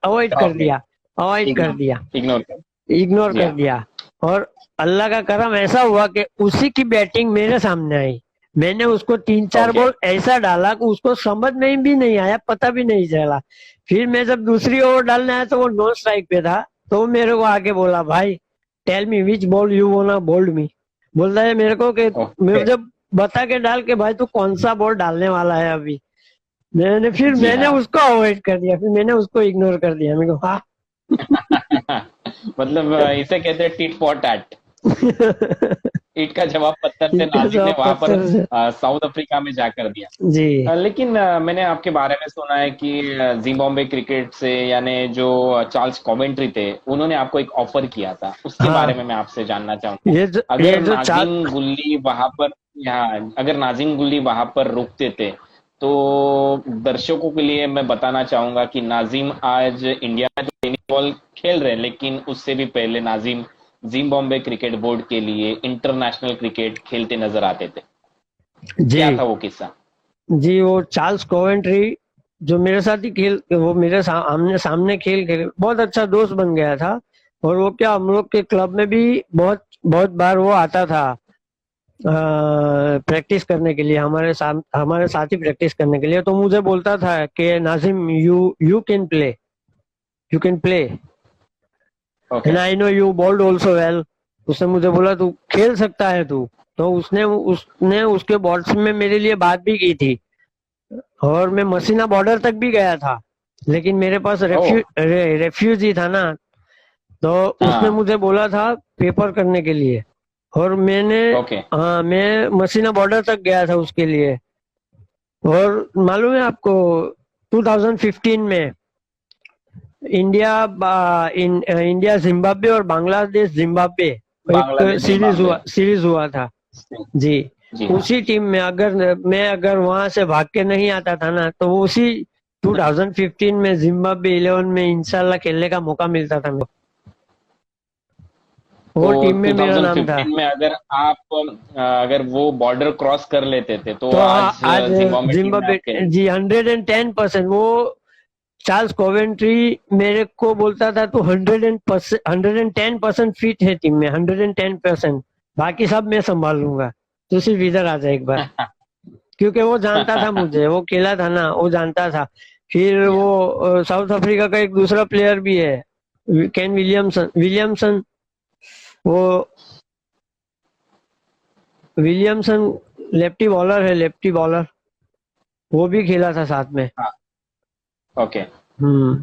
अवॉइड कर जवाब नहीं। दिया, अवॉइड कर इग्नोर। दिया, इग्नोर कर। इग्नोर जी कर हाँ। दिया। और अल्लाह का करम ऐसा हुआ कि उसी की बैटिंग मेरे सामने आई। मैंने उसको तीन चार ओके। बॉल ऐसा डाला कि उसको समझ में भी नहीं आया, पता भी नहीं चला। फिर मैं जब दूसरी ओवर डालने आया तो वो नॉन स्ट्राइक पे था। तो वो मेरे को आके बोला, भाई tell me which ball you wanna bowled me. बोलता है मेरे को कि ओके। मुझे बता के डाल के भाई तू कौन सा बॉल डालने वाला है अभी। जी मैंने हाँ। उसको अवॉइड कर दिया, फिर मैंने उसको इग्नोर कर दिया। मेरे को हाँ। मतलब इसे कहते हैं टिट फॉर टैट। ईंट का जवाब पत्थर से इनका नाजिम ने जवाब वहां पर पत्थर से। साउथ अफ्रीका में जाकर दिया। जी लेकिन मैंने आपके बारे में सुना है कि जिम्बाब्वे क्रिकेट से यानी जो चार्ल्स कॉवेंट्री थे उन्होंने आपको एक ऑफर किया था, उसके बारे में हाँ। मैं आपसे जानना चाहूंगा। ये अगर जो चार। नाजिम गुल्ली वहां पर, यहाँ अगर नाजिम गुल्ली वहां पर रुकते थे तो दर्शकों के लिए मैं बताना चाहूंगा कि नाजिम आज इंडिया में तो टेनिस बॉल खेल रहे हैं, लेकिन उससे भी पहले नाजिम जिम्बाब्वे क्रिकेट बोर्ड के लिए इंटरनेशनल क्रिकेट खेलते नजर आते थे। जी क्या था वो किस्सा? जी, वो चार्ल्स कोवेंट्री जो मेरे साथ ही खेल, वो मेरे आमने सामने खेल खेल बहुत अच्छा दोस्त बन गया था। और वो क्या, हम लोग के क्लब में भी बहुत बहुत बार वो आता था प्रैक्टिस करने के लिए, हमारे साथ ही प्रैक्टिस करने के लिए। तो मुझे बोलता था कि Nazim, you you can play okay. And I know you bowled also well. उसने मुझे बोला तू खेल सकता है तू। तो उसने उसके बॉल्स में मेरे लिए बात भी की थी। और मैं मसीना बॉर्डर तक भी गया था, लेकिन मेरे पास ओह। रेफ्यूजी था ना। तो उसने हाँ। मुझे बोला था पेपर करने के लिए। और ओके। हाँ, मैं मसीना बॉर्डर तक गया था उसके लिए। और मालूम है आपको, 2015 में इंडिया जिम्बाब्वे और बांग्लादेश जिम्बाब्वे एक बांग्लादेश जिम्बाब्वे। सीरीज हुआ था। जी। जी हाँ। उसी टीम में अगर वहां से भाग के नहीं आता था ना, तो वो उसी 2015 में जिम्बाब्वे 11 में इंशाल्लाह खेलने का मौका मिलता था मेरे को। तो वो टीम में मेरा नाम था। 2015 में अगर आप अगर वो बॉर्डर क्रॉस कर लेते थे तो तो आज आज जिम्बाब्वे टीम में जिम्बाब्वे, आप खेलते। जी 110%, वो चार्ल्स कोवेंट्री मेरे को बोलता था तो 110% फिट है टीम में, 110%। बाकी सब मैं संभाल लूंगा, तो सिर्फ इधर आ जाए एक बार। क्योंकि वो जानता था मुझे, वो खेला था ना, वो जानता था। फिर जी हाँ। वो साउथ अफ्रीका का एक दूसरा प्लेयर भी है, केन विलियमसन। वो विलियमसन लेफ्टी बॉलर है, लेफ्टी बॉलर। वो भी खेला था साथ में। हाँ। ओके। हम्म।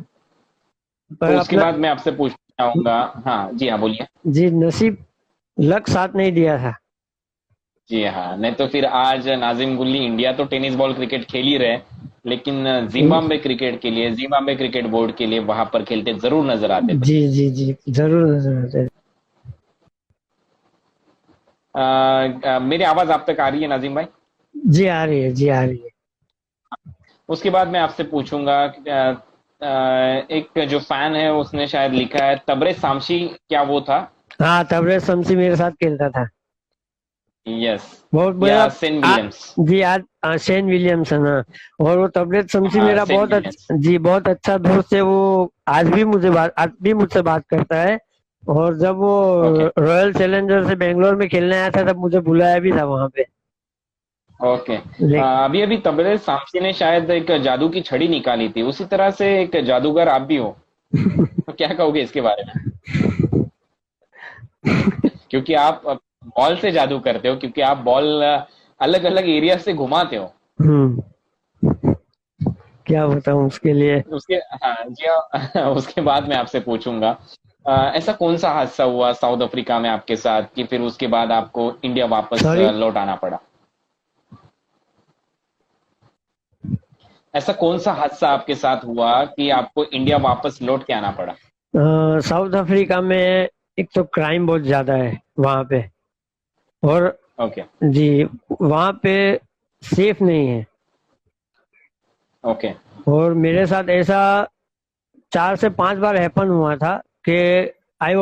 पर तो उसके अपना, बाद मैं आपसे पूछना चाहूंगा। हाँ जी हाँ, बोलिए। जी नसीब, लक साथ नहीं दिया था। जी हाँ, नहीं तो फिर आज नाजिम गुल्ली इंडिया तो टेनिस बॉल क्रिकेट खेल ही रहे, लेकिन जिम्बाब्वे क्रिकेट के लिए, जिम्बाब्वे क्रिकेट बोर्ड के लिए वहां पर खेलते जरूर नजर आते थे। जी जी जी, जरूर नजर आते हैं। मेरी आवाज आप तक आ रही है नाजिम भाई? जी आ रही है, जी आ रही है। उसके बाद मैं आपसे पूछूंगा एक जो फैन है उसने शायद लिखा है तबरे सामशी, क्या वो था? हाँ, तबरेज शमसी मेरे साथ खेलता था। यस। बहुत या बड़ा। सेन आ, विलियम्स? जी आज शेन विलियमसन, हाँ। और वो तबरेज शमसी हाँ, मेरा सेन बहुत विलियम्स। अच्छा, जी बहुत अच्छा दोस्त है वो। आज भी मुझसे बात करता है। और जब वो ओके। रॉयल चैलेंजर से बेंगलोर में खेलने आया था, तब मुझे बुलाया भी था वहां पे। ओके। लेकिन अभी अभी तबरे सामसी ने शायद एक जादू की छड़ी निकाली थी, उसी तरह से एक जादूगर आप भी हो, तो क्या कहोगे इसके बारे में? क्योंकि आप बॉल से जादू करते हो, क्योंकि आप बॉल अलग अलग एरिया से घुमाते हो। हम्म, क्या बताऊं उसके लिए। उसके हाँ जी हाँ। उसके बाद मैं आपसे पूछूंगा ऐसा कौन सा हादसा हुआ साउथ अफ्रीका में आपके साथ कि फिर उसके बाद आपको इंडिया वापस सॉरी। लौट आना पड़ा? ऐसा कौन सा हादसा आपके साथ हुआ कि आपको इंडिया वापस लौट के आना पड़ा? साउथ अफ्रीका में एक तो क्राइम बहुत ज्यादा है वहां पे, और ओके। जी वहां पे सेफ नहीं है। ओके। और मेरे साथ ऐसा 4 से 5 बार हैपन हुआ था कि हाँ। आई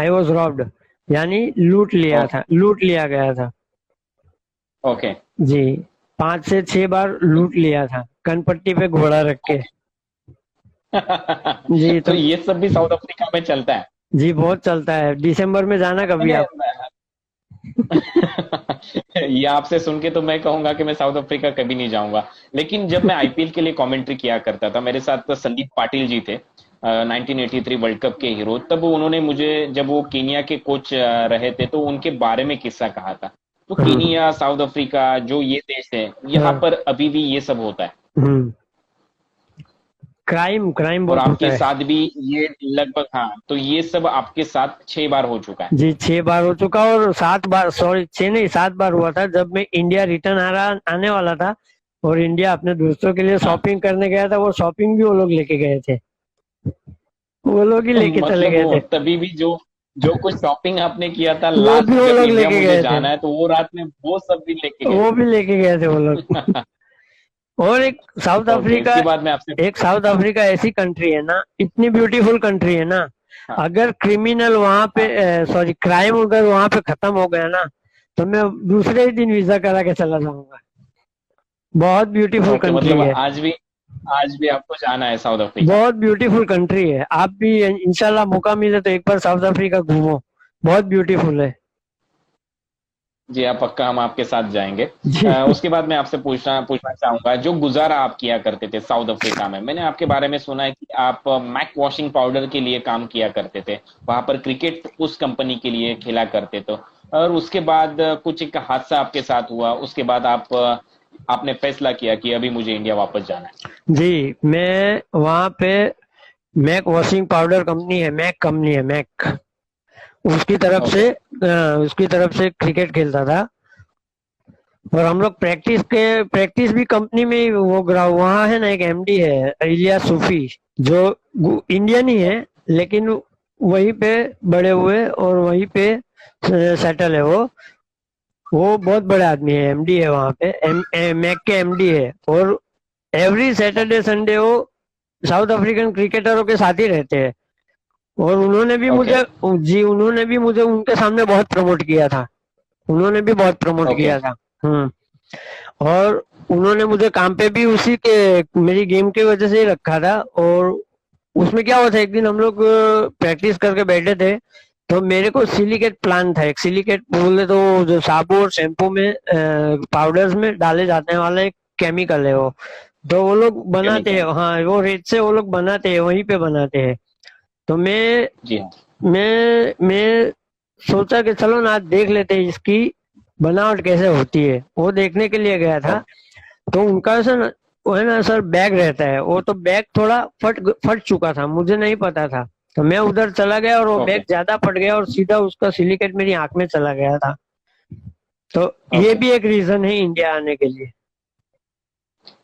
वॉज रॉब्ड, यानी लूट लिया ओके। था, लूट लिया गया था। ओके। जी, 5 से 6 बार लूट लिया था कनपट्टी पे घोड़ा रख के। जी तो तो ये सब भी साउथ अफ्रीका में चलता है? जी बहुत चलता है, दिसंबर में जाना कभी मैंने आप। ये आपसे सुन के तो मैं कहूंगा कि मैं साउथ अफ्रीका कभी नहीं जाऊंगा। लेकिन जब मैं आईपीएल के लिए कमेंट्री किया करता था, मेरे साथ तो संदीप पाटिल जी थे, 1983 वर्ल्ड कप के हीरो। तब उन्होंने मुझे, जब वो केनिया के कोच रहे थे, तो उनके बारे में किस्सा कहा था। तो हाँ केनिया, साउथ अफ्रीका जो ये देश है, यहाँ हाँ। पर अभी भी ये सब होता है। हम्म। क्राइम क्राइम और बहुत होता आपके है। साथ भी ये लगभग, हाँ, तो ये सब आपके साथ 6 बार हो चुका है? जी 6 बार हो चुका, और 7 बार, सॉरी 6 नहीं 7 बार हुआ था जब मैं इंडिया रिटर्न आने वाला था, और इंडिया अपने दोस्तों के लिए हाँ। शॉपिंग करने गया था। वो शॉपिंग भी वो लोग लेके गए थे, वो लोग ही लेके चले मतलब गए वो थे। तभी भी जो जो कुछ शॉपिंग आपने किया था वो भी लास्ट, वो जब लोग इंडिया लेके मुझे गए थे, जाना है, तो वो रात में वो सब भी लेके गए वो भी लेके गए थे वो लोग। थे? और एक साउथ ओके, अफ्रीका इसके बाद में आपसे। एक साउथ अफ्रीका ऐसी कंट्री है ना, इतनी ब्यूटीफुल कंट्री है ना, हाँ। अगर क्रिमिनल वहां पे, हाँ। सॉरी क्राइम अगर वहां पे खत्म हो गया ना, तो मैं दूसरे ही दिन वीजा करा के चला जाऊंगा। बहुत ब्यूटीफुल ओके, कंट्री मतलब है, आज भी आपको जाना है साउथ अफ्रीका? बहुत ब्यूटीफुल कंट्री है। आप भी इंशाल्लाह मौका मिले तो एक बार साउथ अफ्रीका घूमो, बहुत ब्यूटीफुल है। जी हाँ, पक्का हम आपके साथ जाएंगे। जी उसके बाद मैं आपसे पूछना पूछना चाहूंगा, जो गुजारा आप किया करते थे साउथ अफ्रीका में, मैंने आपके बारे में सुना है कि आप मैक वॉशिंग पाउडर के लिए काम किया करते थे, वहां पर क्रिकेट उस कंपनी के लिए खेला करते थे। और उसके बाद कुछ एक हादसा आपके साथ हुआ, उसके बाद आपने फैसला किया कि अभी मुझे इंडिया वापस जाना है। जी, मैं वहाँ पे मैक वॉशिंग पाउडर कंपनी है मैक, ओके। उसकी तरफ से क्रिकेट खेलता था। और हम लोग प्रैक्टिस भी कंपनी में ही, वो ग्राउंड वहाँ है ना, एक एमडी है इलियास सूफी, जो इंडियन ही है, लेकिन वहीं पे बड़े हुए और वहीं पे सेटल है वो बहुत बड़े आदमी है, एमडी है वहाँ पे, मैक के एमडी है। और एवरी सैटरडे संडे वो साउथ अफ्रीकन क्रिकेटरों के साथ ही रहते हैं। और ओके। उन्होंने भी मुझे उनके सामने बहुत प्रमोट किया था, उन्होंने भी बहुत प्रमोट ओके। किया था। हम्म। और उन्होंने मुझे काम पे भी उसी के मेरी गेम की वजह से ही रखा था। और उसमें क्या हुआ था, एक दिन हम लोग प्रैक्टिस करके बैठे थे, तो मेरे को सिलिकेट प्लान था, एक सिलिकेट बोले तो जो साबुन और शैम्पू में पाउडर्स में डाले जाने वाला एक केमिकल है वो, तो वो लोग बनाते हैं, केमिकल। हाँ वो रेत से वो लोग बनाते हैं, वहीं पे बनाते हैं। तो जी हाँ। मैं सोचा कि चलो ना आज देख लेते हैं इसकी बनावट कैसे होती है, वो देखने के लिए गया था। ओके। तो उनका सर, वो है ना सर, बैग रहता है, वो तो बैग थोड़ा फट चुका था, मुझे नहीं पता था। तो मैं उधर चला गया और वो ओके। बैग ज्यादा फट गया और सीधा उसका सिलिकेट मेरी आंख में चला गया था। तो ये ओके। भी एक रीजन है इंडिया आने के लिए।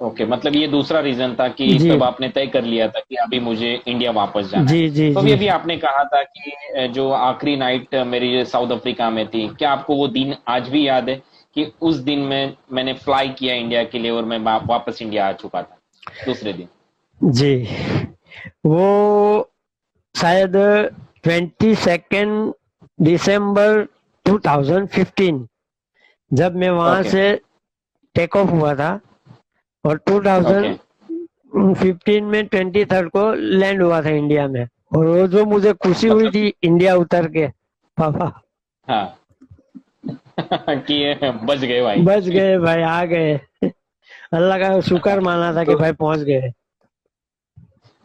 ओके, मतलब ये दूसरा रीजन था कि जी तब आपने तय कर लिया था कि अभी मुझे इंडिया वापस जाना है। जी जी तो अभी जी। अभी आपने कहा था कि जो आखिरी नाइट मेरी साउथ अफ्रीका में थी, क्या आपको वो दिन आज भी याद है कि उस दिन में मैंने फ्लाई किया इंडिया के लिए और मैं वापस इंडिया आ चुका था दूसरे दिन? जी वो शायद 22 दिसंबर 2015, जब मैं वहां ओके। से टेक ऑफ हुआ था, और ओके। 2015 में 23 को लैंड हुआ था इंडिया में। और वो जो मुझे खुशी हुई मतलब, थी इंडिया उतर के, पापा हाँ, कि ये बच गए भाई। बच गए भाई, आ गए। अल्लाह का शुक्र माना था कि तो भाई पहुंच गए।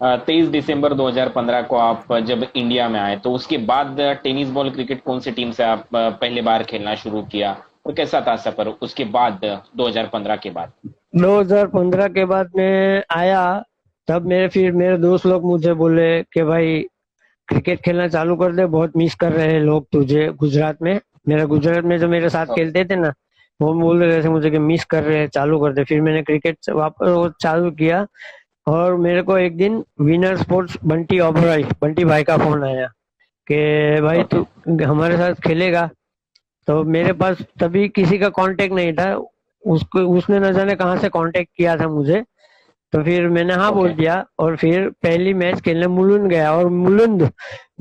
23 दिसंबर 2015 को आप जब इंडिया में आए, तो उसके बाद टेनिस बॉल क्रिकेट कौन सी टीम से आप पहले बार खेलना शुरू किया, और कैसा था सफर उसके बाद, 2015 के बाद? 2015 के बाद मैं आया, तब फिर मेरे दोस्त लोग मुझे बोले कि भाई क्रिकेट खेलना चालू कर दे, बहुत मिस कर रहे हैं लोग तुझे गुजरात में। मेरा गुजरात में जो मेरे साथ खेलते थे ना, वो बोल रहे थे मुझे कि मिस कर रहे हैं, चालू कर दे। फिर मैंने क्रिकेट वापस वो चालू किया, और मेरे को एक दिन विनर स्पोर्ट्स बंटी ओबरॉय, बंटी भाई का फोन आया कि भाई ओके। तू हमारे साथ खेलेगा। तो मेरे पास तभी किसी का कांटेक्ट नहीं था, उसको उसने न जाने कहाँ से कांटेक्ट किया था मुझे। तो फिर मैंने हाँ ओके। बोल दिया, और फिर पहली मैच खेलने मुलुंड गया, और मुलुंड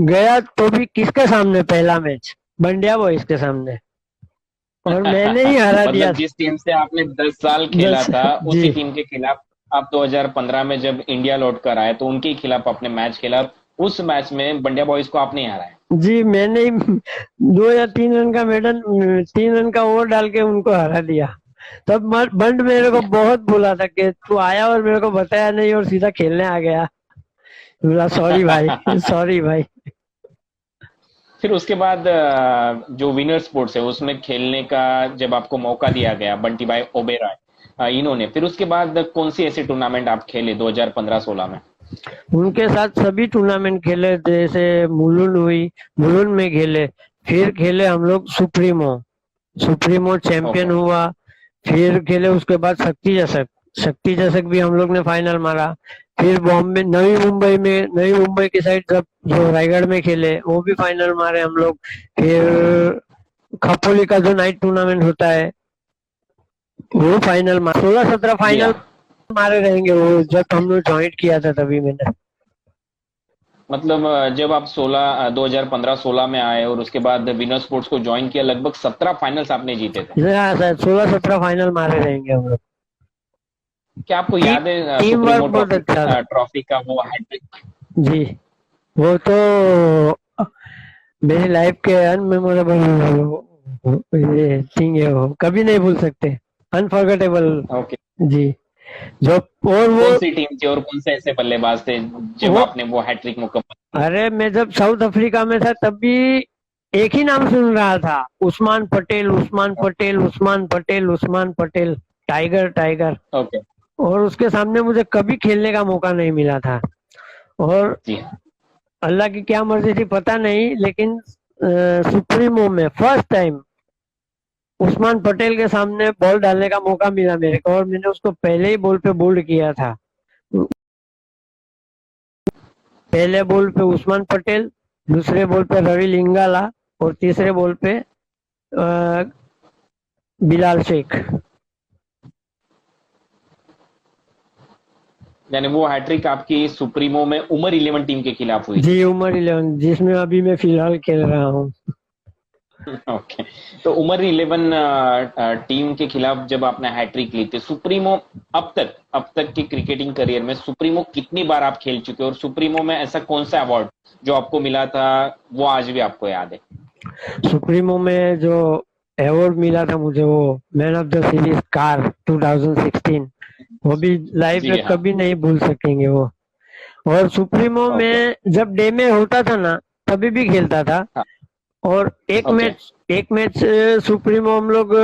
गया तो भी किसके सामने, पहला मैच बंडिया बॉयज के सामने, और मैंने ही हरा दिया। मतलब जिस टीम से आपने 10 साल खेला 10। था, जी उसी टीम के खिलाफ आप 2015 में जब इंडिया लौट कर आए तो उनके खिलाफ आपने मैच खेला। उस मैच में बंडिया बॉयज को आपने ही हराया। जी, मैंने ही 2 या 3 रन का मेडल, 3 रन का ओवर डाल के उनको हरा दिया। तब बंड मेरे को बहुत बोला था कि तू आया और मेरे को बताया नहीं और सीधा खेलने आ गया। बोला सॉरी भाई, सॉरी भाई। फिर उसके बाद जो विनर स्पोर्ट्स है उसमें खेलने का जब आपको मौका दिया गया बंटी भाई ओबेरॉय इन्होंने, फिर उसके बाद कौन सी ऐसी टूर्नामेंट आप खेले 2015-16 में? उनके साथ सभी टूर्नामेंट खेले, जैसे मुलुंड हुई, मुलुंड में खेले। फिर खेले हम लोग सुप्रीमो, सुप्रीमो चैंपियन ओके। हुआ। फिर खेले उसके बाद शक्ति जशक, शक्ति जशक भी हम लोग ने फाइनल मारा। फिर बॉम्बे, नवी मुंबई में, नवी मुंबई की साइड जब जो रायगढ़ में खेले, वो भी फाइनल मारे हम लोग। फिर खपोली का जो नाइट टूर्नामेंट होता है, वो फाइनल मारा। 16-17 जी फाइनल हाँ। मारे रहेंगे वो, जब हमने ज्वाइन किया था तभी मैंने। मतलब जब आप 2015-16 में आए और उसके बाद विनर स्पोर्ट्स को ज्वाइन किया, लगभग 17 फाइनल्स आपने जीते थे। हाँ शायद 16-17 फाइनल मारे रहेंगे हम लोग। क्या आपको टी, याद है टीम वर्क सुप्रीमो बहुत ट्रॉफी अच्छा था। ट्रॉफी का वो हैट्रिक? जी, वो तो मेरी लाइफ के अनमेमोरेबल ये थिंग है, वो कभी नहीं भूल सकते, अनफॉरगेटेबल। ओके। जी, जो, और वो कौन सी टीम थी और कौन से ऐसे बल्लेबाज थे जब वो आपने वो हैट्रिक मुकम्मल? अरे मैं जब साउथ अफ्रीका में था तब भी एक ही नाम सुन रहा था, Usman Patel, Usman Patel, Usman Patel, Usman Patel, tiger tiger. Okay. और उसके सामने मुझे कभी खेलने का मौका नहीं मिला था। और जी हाँ। अल्लाह की क्या मर्जी थी पता नहीं, लेकिन सुप्रीमो में फर्स्ट टाइम उस्मान पटेल के सामने बॉल डालने का मौका मिला मेरे को, और मैंने उसको पहले ही बॉल पे बोल्ड किया था। पहले बॉल पे उस्मान पटेल, दूसरे बॉल पे रवि लिंगाला, और तीसरे बॉल पे बिलाल शेख। यानी वो हैट्रिक आपकी सुप्रीमो में उमर 11 टीम के खिलाफ हुई थी। जी, उमर 11, जिसमें अभी मैं फिलहाल खेल रहा हूँ। ओके। तो उमर 11 टीम के खिलाफ जब आपने हैट्रिक ली थी सुप्रीमो, अब तक की क्रिकेटिंग करियर में सुप्रीमो कितनी बार आप खेल चुके हो, और सुप्रीमो में ऐसा कौन सा अवार्ड जो आपको मिला था वो आज भी आपको याद है? सुप्रीमो में जो अवार्ड मिला था मुझे, वो man of the series car 2016, वो भी लाइफ में जी हाँ। कभी नहीं भूल सकेंगे वो। और सुप्रीमो ओके। में जब डे में होता था ना, तभी भी खेलता था। हाँ। और ओके। एक मैच सुप्रीमो हम लोग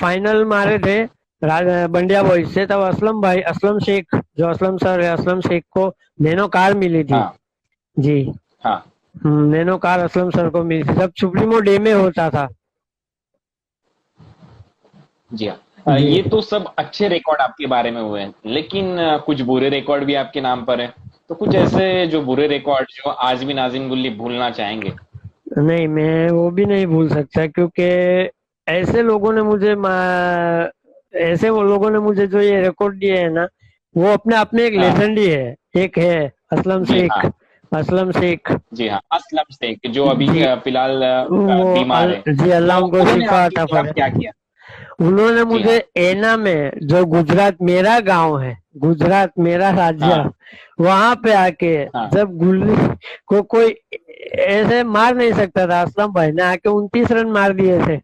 फाइनल मारे थे बंडिया बॉयज से। तब असलम भाई, असलम शेख, जो असलम सर है, असलम शेख को नैनो कार मिली थी। हाँ। जी, हाँ। नैनो कार असलम सर को मिली थी, जब सुप्रीमो डे में होता था। जी हाँ। जी, ये तो सब अच्छे रिकॉर्ड आपके बारे में हुए हैं, लेकिन कुछ बुरे रिकॉर्ड भी आपके नाम पर है। तो कुछ ऐसे जो बुरे रिकॉर्ड जो आज भी नाजिम गुल्ली भूलना चाहेंगे? नहीं मैं वो भी नहीं भूल सकता, क्योंकि ऐसे लोगों ने मुझे ऐसे वो लोगों ने मुझे जो ये रिकॉर्ड दिए है ना, वो अपने आप में एक हाँ। लेजेंड ही है। एक है असलम जी शेख, हाँ। असलम शेख। जी हाँ, असलम शेख जो अभी जी, फिलहाल वो बीमार है। जी, अल्लाह तो उनको उन्होंने शिफा आपके अता खिलाफ क्या फरमाए। किया? उन्होंने जी मुझे हाँ। एना में, जो गुजरात मेरा गांव है, गुजरात मेरा राज्य, हाँ। वहां पे आके, हाँ। जब गुल्ली को कोई ऐसे मार नहीं सकता था, असलम भाई ने आके 29 रन मार दिए थे।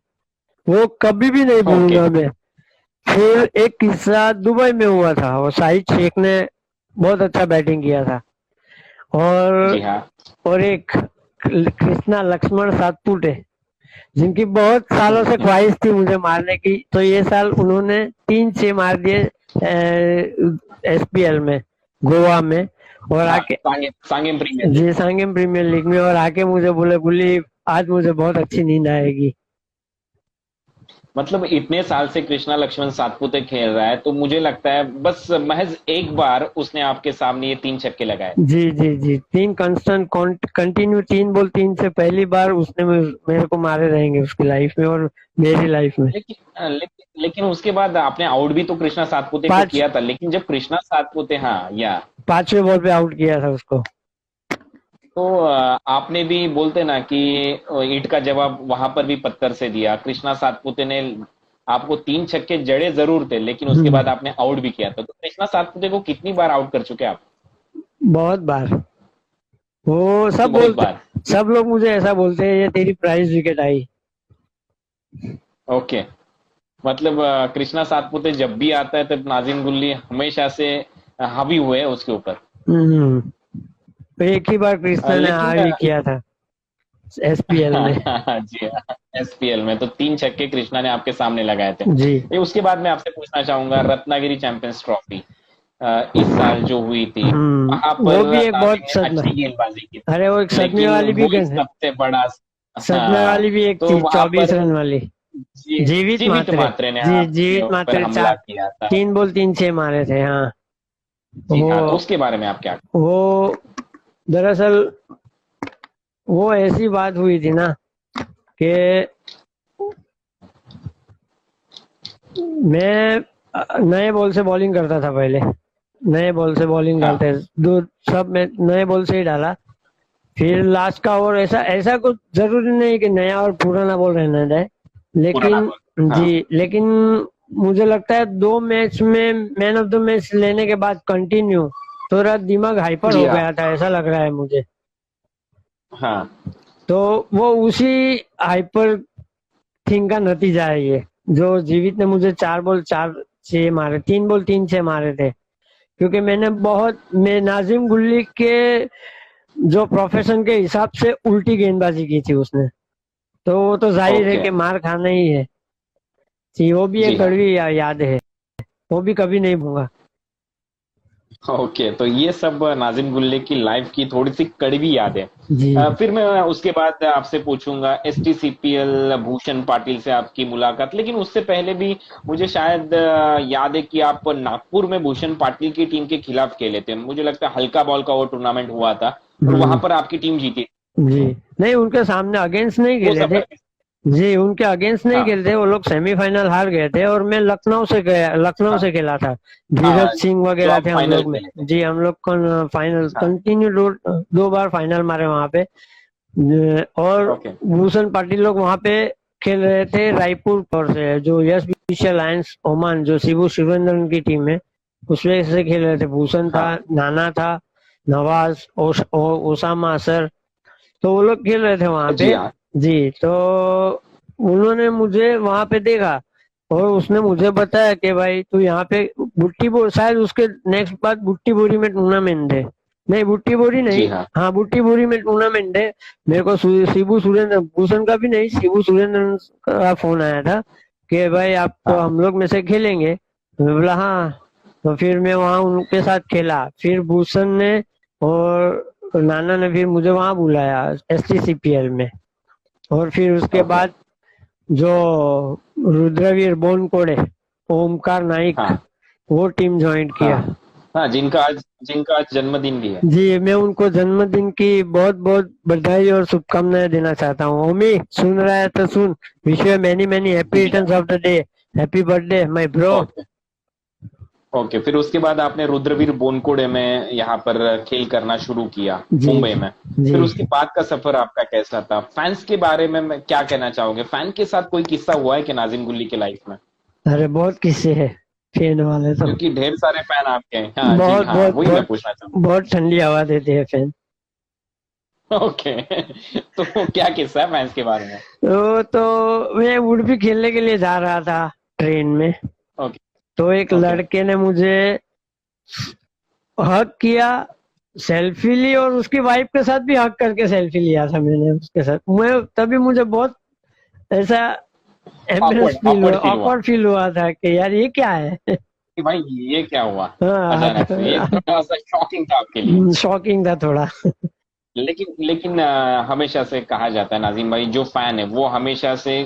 वो कभी भी नहीं ओके। भूलूंगा मैं। फिर एक किस्सा दुबई में हुआ था, वो शाहिद शेख ने बहुत अच्छा बैटिंग किया था। जी और हाँ। एक कृष्णा लक्ष्मण सातपुते, जिनकी बहुत सालों से हम्म। ख्वाहिश थी मुझे मारने की, तो ये साल उन्होंने 3-6 मार दिए एसपीएल में, गोवा में। और हाँ, आके सांगेम प्रीमियर लीग। जी सांगेम प्रीमियर लीग में, और आके मुझे बोले गुल्ली आज मुझे बहुत अच्छी नींद आएगी। मतलब इतने साल से कृष्णा लक्ष्मण सातपुते खेल रहा है, तो मुझे लगता है बस महज एक बार उसने आपके सामने ये 3 छक्के लगाए। जी जी जी, तीन कंस्टेंट कंटिन्यू 3 बॉल 3 से पहली बार उसने मेरे को मारे रहेंगे उसकी लाइफ में और मेरी लाइफ में। लेकिन उसके बाद आपने आउट भी तो कृष्णा सातपुते को पांच किया था, लेकिन जब कृष्णा सातपुते, हाँ या, 5वें बॉल पे आउट किया था उसको। तो आपने भी बोलते ना कि ईंट का जवाब वहां पर भी पत्थर से दिया। कृष्णा सातपुते ने आपको 3 छक्के जड़े जरूर थे, लेकिन उसके बाद आपने आउट भी किया था। तो कृष्णा सातपुते को कितनी बार आउट कर चुके आप? बहुत बार। वो सब बहुत बोलते, बार। सब लोग मुझे ऐसा बोलते हैं ये तेरी प्राइज विकेट आई। ओके। मतलब कृष्णा सातपुते जब भी आता है तब नाजिम गुल्ली हमेशा से हावी हुए हैं उसके ऊपर। हम्म। तो एक ही बार कृष्णा ने लेकिन हावी किया था एसपीएल में। जी हाँ, एसपीएल में तो 3 छक्के कृष्णा ने आपके सामने लगाए थे। जी। ये उसके बाद मैं आपसे पूछना चाहूंगा, रत्नागिरी चैंपियंस ट्रॉफी इस साल जो हुई थी, वहां वो पर भी एक नाजिम बहुत ने सदमा। अच्छी गेंदबाजी की थी, अरे वो एक सदमे लेकिन वाली भी वो एक गन है। सबसे बड़ा, सदमे हाँ, वाली भी एक तो थी वहां 24 रन पर वाली। जीवित जीवित मात्रे। मात्रे ने जी आपके जीवित ऊपर मात्रे हमला चार, किया था। 3 बॉल 3 6 मारे थे हाँ। जी वो हाँ, तो उसके बारे में आप क्या? वो दरअसल वो ऐसी बात हुई थी ना कि मैं नए बॉल से बॉलिंग करता था पहले। नए बॉल से बॉलिंग हाँ, डालते दो, सब मैं नए बॉल से ही डाला। फिर लास्ट का ओवर, ऐसा ऐसा कुछ जरूरी नहीं कि नया और पुराना बॉल रहना जाए, पुराना लेकिन बॉल। हाँ, जी, लेकिन मुझे लगता है 2 मैच में मैन ऑफ द मैच लेने के बाद कंटिन्यू थोड़ा दिमाग हाइपर जी हो हाँ, गया था, ऐसा लग रहा है मुझे। हाँ, तो वो उसी हाइपर थिंग का नतीजा है ये। जो जीवित ने मुझे 4 बॉल 4 6 मारे, 3 बॉल 3 6 मारे थे, क्योंकि मैं नाजिम गुल्ली के जो प्रोफेशन के हिसाब से उल्टी गेंदबाजी की थी उसने। तो वो तो जाहिर है ओके, कि मार खाना ही है। जी, वो भी जी एक हाँ, कड़वी याद है, वो भी कभी नहीं भूलूंगा। ओके। तो ये सब नाजिम गुल्ले की लाइफ की थोड़ी सी कड़वी याद है। जी। फिर मैं उसके बाद आपसे पूछूंगा एसटीसीपीएल भूषण पाटिल से आपकी मुलाकात, लेकिन उससे पहले भी मुझे शायद याद है कि आप नागपुर में भूषण पाटिल की टीम के खिलाफ खेले थे। मुझे लगता है हल्का बॉल का वो टूर्नामेंट हुआ था, और वहां हम्म। पर आपकी टीम जीती। जी, नहीं उनके सामने अगेंस्ट नहीं वो खेले थे। सफर जी, उनके अगेंस्ट नहीं हाँ, खेले थे, वो लोग सेमीफाइनल हार गए थे, और मैं लखनऊ हाँ, से खेला था। हाँ, धीरज सिंह जो वगैरह आप थे हम फाइनल लोग में। खेले थे। जी, हम लोग को फाइनल हाँ, कंटिन्यू 2 बार फाइनल मारे वहां पे। और ओके, भूषण पाटिल लोग वहां पे खेल रहे थे रायपुर और से, जो यस बीसी अलायंस ओमान, जो शिबू सुरेंद्रन की टीम है, उसमें से खेल रहे थे। भूषण था, हाँ, नाना था, नवाज, ओसामा असर, तो वो लोग खेल रहे थे वहां जी पे। हाँ, जी, तो उन्होंने मुझे वहां पे देखा, और उसने मुझे बताया कि भाई तू यहाँ पे बुट्टी बोरी, शायद उसके नेक्स्ट बार बुट्टी बोरी में टूर्नामेंट है। नहीं, बुट्टी बोरी जी नहीं, हाँ, हाँ बुट्टी बोरी में टूर्नामेंट है। मेरे को शिबू सुरेंद्र, भूषण का भी नहीं, शिबू सुरेंद्र का फोन आया था कि भाई आप हाँ, हम लोग में से खेलेंगे। तो मैं बोला हाँ। तो फिर मैं वहां उनके साथ खेला। फिर भूषण ने और नाना ने फिर मुझे वहां बुलाया एसटीसीपीएल में। और फिर उसके ओके, बाद जो रुद्रवीर बोनकोड़े, ओमकार नाइक, हाँ, वो टीम ज्वाइन किया। हाँ, हाँ, जिनका आज जन्मदिन भी है। जी, मैं उनको जन्मदिन की बहुत बहुत बधाई और शुभकामनाएं देना चाहता हूँ। ओमी, सुन रहा है तो सुन, wish you many many happy जी रिटर्न्स हाँ, of the day. Happy birthday my bro. Okay, okay. फिर उसके बाद आपने रुद्रवीर बोनकोड़े में यहाँ पर खेल करना शुरू किया जी मुंबई में। जी। फिर उसके बाद का सफर आपका कैसा था? फैंस के बारे में क्या कहना चाहोगे? फैन के साथ कोई किस्सा हुआ है कि नाजिम गुल्ली की लाइफ में? अरे बहुत किस्से है फैन वाले तो। क्योंकि ढेर सारे फैन आपके हैं। हाँ जी, बहुत हाँ, बहुत वही मैं बहुत पूछना चाहूँ। बहुत ठंडी हवा देते हैं फैन। ओके। तो क्या किस्सा है फैंस के बारे में? तो मैं उडुपी खेलने के लिए जा रहा था ट्रेन में। ओके, तो एक ओके, लड़के ने मुझे हक किया, सेल्फी ली, और उसकी वाइफ के साथ भी हक करके सेल्फी लिया था मैंने उसके साथ। मैं तभी मुझे बहुत ऐसा एम्बेरस ऑकवर्ड फील हुआ, ऑकवर्ड फील हुआ। ऑकवर्ड फील हुआ था कि यार ये क्या है। कि भाई ये क्या हुआ हाँ, अचानक से, ये थोड़ा सा शॉकिंग था आपके लिए। शॉकिंग था थोड़ा। लेकिन हमेशा से कहा जाता है नाजिम भाई, जो फैन है वो हमेशा से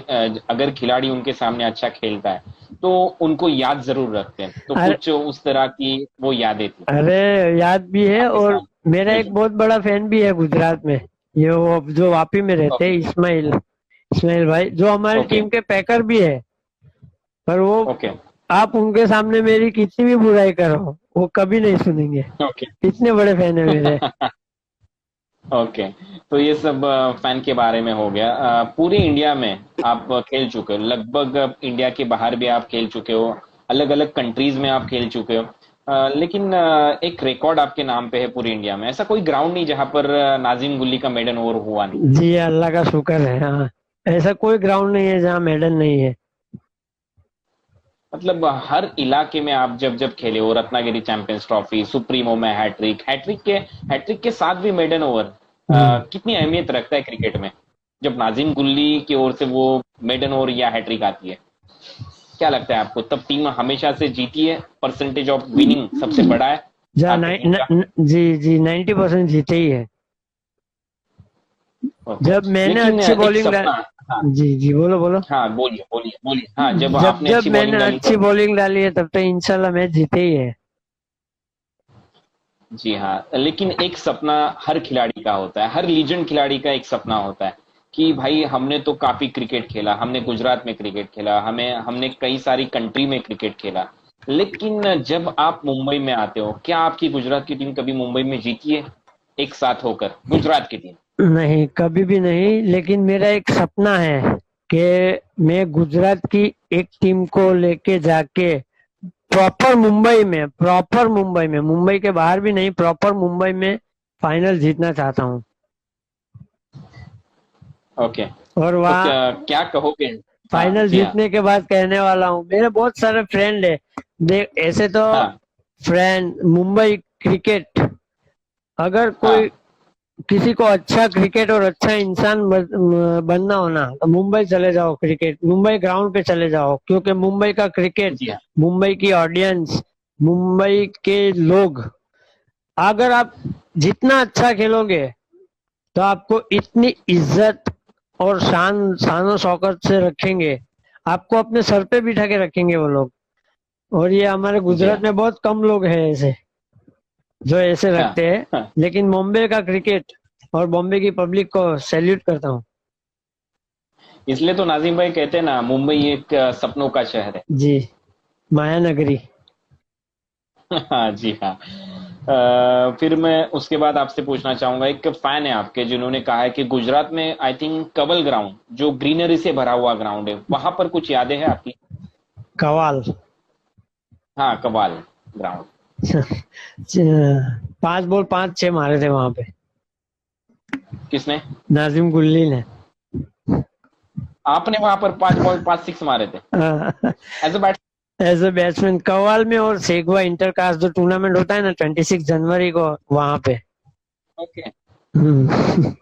अगर खिलाड़ी उनके सामने अच्छा खेलता है तो उनको याद जरूर रखते हैं। तो अरे कुछ उस तरह की वो यादें थी अरे, याद भी है। आपके और साथ। मेरा एक बहुत बड़ा फैन भी है गुजरात में। ये वो जो वापी में रहते हैं, ओके इस्माइल। इस्माइल भाई जो हमारी ओके टीम के पैकर भी है। पर वो, ओके आप उनके सामने मेरी कितनी भी बुराई करो, वो कभी नहीं सुनेंगे। ओके। इतने बड़े फैन है मेरे। ओके। तो ये सब फैन के बारे में हो गया। पूरे इंडिया में आप खेल चुके हो लगभग, इंडिया के बाहर भी आप खेल चुके हो, अलग अलग कंट्रीज में आप खेल चुके हो। लेकिन एक रिकॉर्ड आपके नाम पे है पूरे इंडिया में, ऐसा कोई ग्राउंड नहीं जहां पर नाजिम गुल्ली का मेडन ओवर हुआ नहीं। जी, अल्लाह का शुक्र है। हाँ, ऐसा कोई ग्राउंड नहीं है जहाँ मेडल नहीं है। मतलब हर इलाके में आप जब जब खेले हो, रत्नागिरी चैंपियंस ट्रॉफी, सुप्रीमो में हैट्रिक, हैट्रिक के साथ भी मेडन ओवर हम्म। कितनी अहमियत रखता है क्रिकेट में, जब नाजिम गुल्ली की ओर से वो मेडन ओवर या हैट्रिक आती है। क्या लगता है आपको, तब टीम हमेशा से जीती है, परसेंटेज ऑफ विनिंग सबसे बड़ा है जा आपकी टीम का? जी जी, 90% जीते ही है। ओके। जब मैंने लेकिन अच्छी एक बॉलिंग सपना, हाँ जी जी, बोलो बोलो। हाँ, बोलिए बोलिए बोलिए, हाँ, जब जब आपने जब अच्छी मैंने बॉलिंग डाली अच्छी तब। बॉलिंग डाली है तब तो इंशाल्लाह मैच जीते ही है। जी हाँ, लेकिन एक सपना हर खिलाड़ी का होता है, हर लीजेंड खिलाड़ी का एक सपना होता है कि भाई हमने तो काफी क्रिकेट खेला, हमने गुजरात में क्रिकेट खेला, हमें हमने कई सारी कंट्री में क्रिकेट खेला, लेकिन जब आप मुंबई में आते हो, क्या आपकी गुजरात की टीम कभी मुंबई में जीती है एक साथ होकर, गुजरात की टीम? नहीं, कभी भी नहीं। लेकिन मेरा एक सपना है कि मैं गुजरात की एक टीम को लेके जाके प्रॉपर मुंबई में, मुंबई के बाहर भी नहीं, प्रॉपर मुंबई में फाइनल जीतना चाहता हूँ। ओके। और तो वहाँ क्या क्या कहोगे? हाँ फाइनल जी हाँ। जीतने के बाद कहने वाला हूँ, मेरे बहुत सारे फ्रेंड है। देख, ऐसे तो हाँ फ्रेंड मुंबई क्रिकेट, अगर कोई हाँ। किसी को अच्छा क्रिकेट और अच्छा इंसान बनना हो ना, तो मुंबई चले जाओ, क्रिकेट मुंबई ग्राउंड पे चले जाओ। क्योंकि मुंबई का क्रिकेट, जी हाँ। मुंबई की ऑडियंस, मुंबई के लोग, अगर आप जितना अच्छा खेलोगे तो आपको इतनी इज्जत और शान शौकत से रखेंगे। आपको अपने सर पे बिठा के रखेंगे वो लोग। और ये हमारे जी गुजरात हाँ। में बहुत कम लोग हैं ऐसे जो ऐसे हाँ रखते हैं। हाँ। लेकिन बॉम्बे का क्रिकेट और बॉम्बे की पब्लिक को सैल्यूट करता हूँ। इसलिए तो नाजिम भाई कहते हैं ना, मुंबई एक सपनों का शहर है। जी, माया नगरी। हाँ जी हाँ। फिर मैं उसके बाद आपसे पूछना चाहूंगा, एक फैन है आपके जिन्होंने कहा है कि गुजरात में आई थिंक कवल ग्राउंड, जो ग्रीनरी से भरा हुआ ग्राउंड है, वहां पर कुछ यादें हैं आपकी? कवाल। हाँ, कवाल ग्राउंड। 5 बॉल 5 6 मारे थे वहां पे, किसने? नाजिम गुल्ली ने। आपने वहां पर 5 बॉल 5 6 मारे थे as uh? As a batsman कवाल में। और सेगवा इंटरकास्ट जो टूर्नामेंट होता है ना, 26 जनवरी को, वहां पे। ओके। हम्म।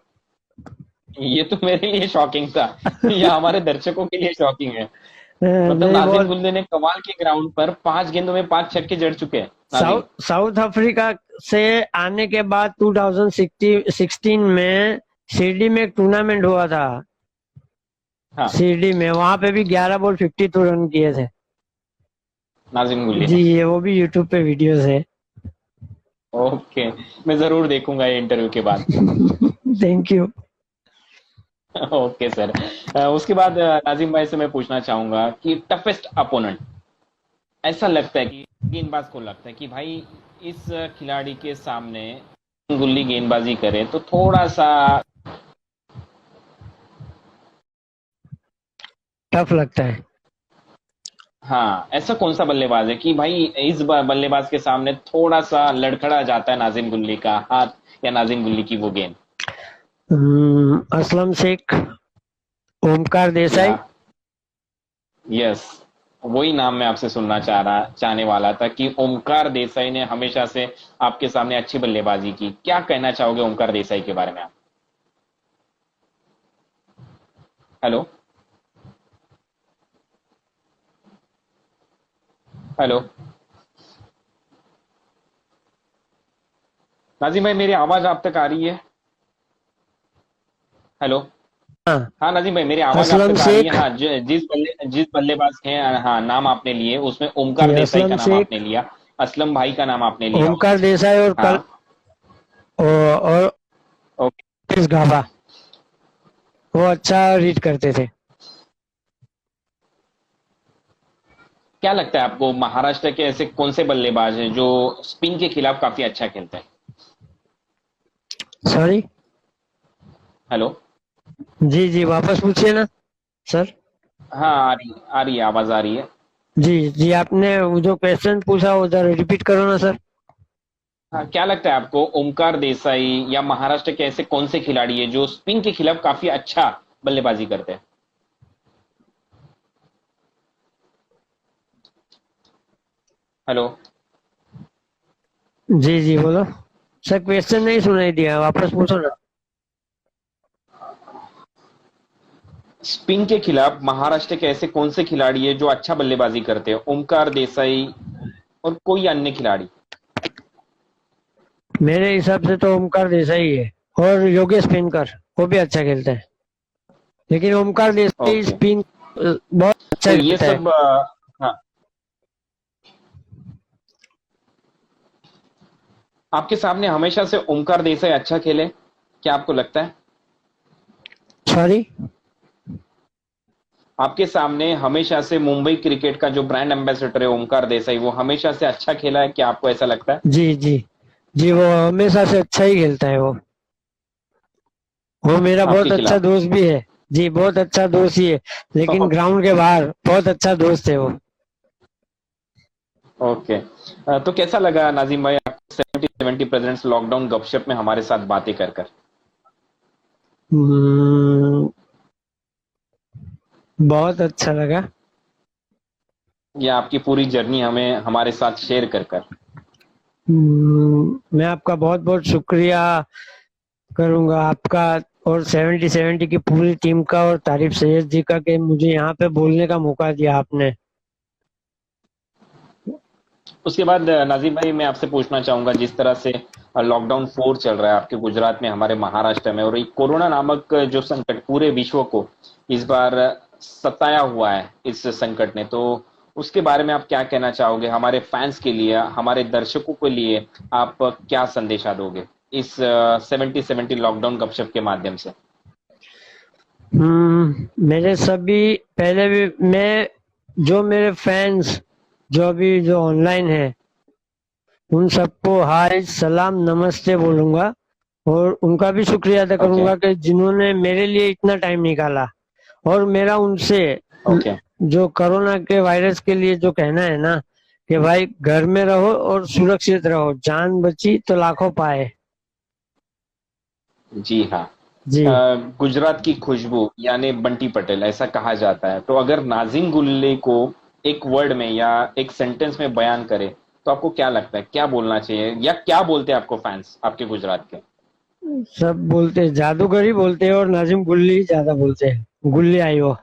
ये तो मेरे लिए शॉकिंग था, या हमारे दर्शकों के लिए शॉकिंग है। मतलब नहीं, नाजिम बहुत। गुल्ले ने कमाल के ग्राउंड पर 5 गेंदों में 5 छक्के जड़ चुके हैं नाजिम। साउथ अफ्रीका से आने के बाद 2016 में शिरडी में एक टूर्नामेंट हुआ था। हाँ, शिरडी में, वहां पे भी 11 बॉल 52 रन किए थे। नाजिम गुल्ली जी, ने। ये वो भी यूट्यूब पे वीडियोस है। ओके, मैं जरूर देखूंगा ये इंटरव्यू के बाद। Thank you. Okay sir. उसके बाद नाजिम भाई से मैं पूछना चाहूंगा कि टफेस्ट अपोनेंट, ऐसा लगता है कि गेंदबाज को लगता है कि भाई इस खिलाड़ी के सामने गुल्ली गेंदबाजी करे तो थोड़ा सा। टफ लगता है। हाँ, ऐसा कौन सा बल्लेबाज है कि भाई इस बल्लेबाज के सामने थोड़ा सा लड़खड़ा जाता है नाजिम गुल्ली का हाथ या नाजिम गुल्ली की वो गेंद? असलम शेख, ओमकार जी देसाई। हाँ। यस, वही नाम मैं आपसे सुनना चाहने वाला था कि ओमकार देसाई ने हमेशा से आपके सामने अच्छी बल्लेबाजी की। क्या कहना चाहोगे ओमकार देसाई के बारे में आप? हेलो? हेलो? नाजिम भाई, मेरी आवाज आप तक आ रही है? हेलो। हाँ, हाँ नाजिम भाई, मेरी आवाज आप असलम तक आ रही है? शेख। हाँ, जिस बल्लेबाज के, हाँ, नाम आपने लिए उसमें ओमकार जी, देसाई का असलम नाम आपने शेख, लिया, असलम भाई का नाम आपने लिया। ओमकार देसाई और कल हाँ। और ओके। कल्पेश गाबा, वो अच्छा रीड करते थे। क्या लगता है आपको, महाराष्ट्र के ऐसे कौन से बल्लेबाज हैं जो स्पिन के खिलाफ काफी अच्छा खेलते हैं? सॉरी। हेलो। जी जी, वापस पूछिए ना सर। हाँ, आ रही है, आवाज आ रही है। जी जी, आपने वो जो क्वेश्चन पूछा वो जरा रिपीट करो ना सर। हाँ, क्या लगता है आपको, ओमकार देसाई या महाराष्ट्र के ऐसे कौन से खिलाड़ी है जो स्पिन के खिलाफ काफी अच्छा बल्लेबाजी करते हैं? हेलो। जी जी, बोलो सर, क्वेश्चन नहीं सुनाई दिया, वापस पूछो ना। स्पिन के खिलाफ महाराष्ट्र के ऐसे कौन से खिलाड़ी है जो अच्छा बल्लेबाजी करते हैं? ओमकार देसाई और कोई अन्य खिलाड़ी? मेरे हिसाब से तो ओमकार देसाई है, और योगेश पिनकर, वो भी अच्छा खेलते हैं, लेकिन ओमकार देसाई ओके। स्पिन बहुत अच्छा तो ये खेलता है। सब, हाँ, आपके सामने हमेशा से ओमकार देसाई अच्छा खेले, क्या आपको लगता है? सॉरी। आपके सामने हमेशा से मुंबई क्रिकेट का जो ब्रांड एम्बेसडर है ओमकार देसाई, वो हमेशा से अच्छा खेला है, क्या आपको ऐसा लगता है? जी जी जी, वो हमेशा से अच्छा ही खेलता है वो मेरा बहुत आपके अच्छा खिलाफ? दोस्त भी है। जी, बहुत अच्छा दोस्त ही है, लेकिन ग्राउंड के बाहर बहुत अच्छा दोस्त है वो। ओके। तो कैसा लगा नाजिम भाई आपको 70-70 प्रेसिडेंट्स लॉकडाउन गपशप में हमारे साथ बातें कर कर? हम्म, बहुत अच्छा लगा। या आपकी पूरी जर्नी हमें हमारे साथ शेयर कर कर? मैं आपका बहुत बहुत शुक्रिया करूंगा आपका, और 70-70 की पूरी टीम का, और तारिफ सैयद जी का, कि मुझे यहाँ पे बोलने का मौका दिया आपने। उसके बाद नाजिम भाई, मैं आपसे पूछना चाहूंगा, जिस तरह से लॉकडाउन 4 चल रहा है आपके गुजरात में, हमारे महाराष्ट्र में, और ये कोरोना नामक जो संकट पूरे विश्व को इस बार सताया हुआ है, इस संकट ने, तो उसके बारे में आप क्या कहना चाहोगे? हमारे फैंस के लिए, हमारे दर्शकों के लिए आप क्या संदेशा दोगे इस 70-70 लॉकडाउन गपशप के माध्यम से? मेरे सभी, पहले भी मैं, जो मेरे फैंस जो अभी जो ऑनलाइन है, उन सबको हाय सलाम नमस्ते बोलूंगा, और उनका भी शुक्रिया अदा ओके। करूंगा कि जिन्होंने मेरे लिए इतना टाइम निकाला। और मेरा उनसे ओके। जो कोरोना के वायरस के लिए जो कहना है ना, कि भाई घर में रहो और सुरक्षित रहो, जान बची तो लाखों पाए। जी हाँ। जी। गुजरात की खुशबू यानी बंटी पटेल, ऐसा कहा जाता है, तो अगर नाजिम गुल्ले को एक वर्ड में या एक सेंटेंस में बयान करे, तो आपको क्या लगता है, क्या बोलना चाहिए, या क्या बोलते हैं आपको फैंस आपके गुजरात के? सब बोलते हैं, जादूगर ही बोलते हैं, और नाजिम गुल्ली ही ज्यादा बोलते हैं, गुल्ली आई वो,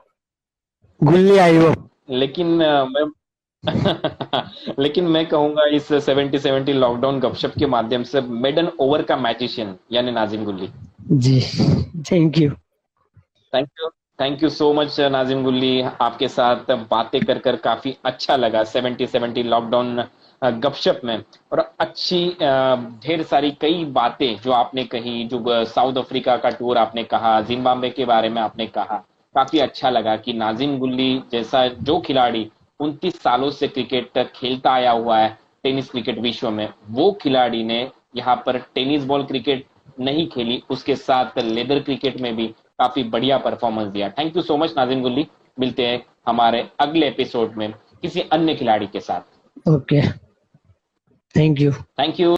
गुल्ली आई वो। लेकिन मैं लेकिन मैं कहूंगा, इस 70-70 लॉकडाउन गपशप के माध्यम से मेड एन ओवर का मैजिशियन यानी नाजिम गुल्ली। जी, thank you. Thank you. Thank you so much Nazim Gulli, आपके साथ बातें कर कर काफी अच्छा लगा 70-70 लॉकडाउन गपशप में। और अच्छी ढेर सारी कई बातें जो आपने कही, जो साउथ अफ्रीका का टूर आपने कहा, जिम्बाब्वे के बारे में आपने कहा, काफी अच्छा लगा कि नाजिम गुल्ली जैसा जो खिलाड़ी 29 सालों से क्रिकेट खेलता आया हुआ है, टेनिस क्रिकेट विश्व में, वो खिलाड़ी ने यहाँ पर टेनिस बॉल क्रिकेट नहीं खेली, उसके साथ लेदर क्रिकेट में भी काफी बढ़िया परफॉर्मेंस दिया। Thank you so much Nazim गुल्ली। मिलते हैं हमारे अगले एपिसोड में किसी अन्य खिलाड़ी के साथ। Okay, thank you. Thank you.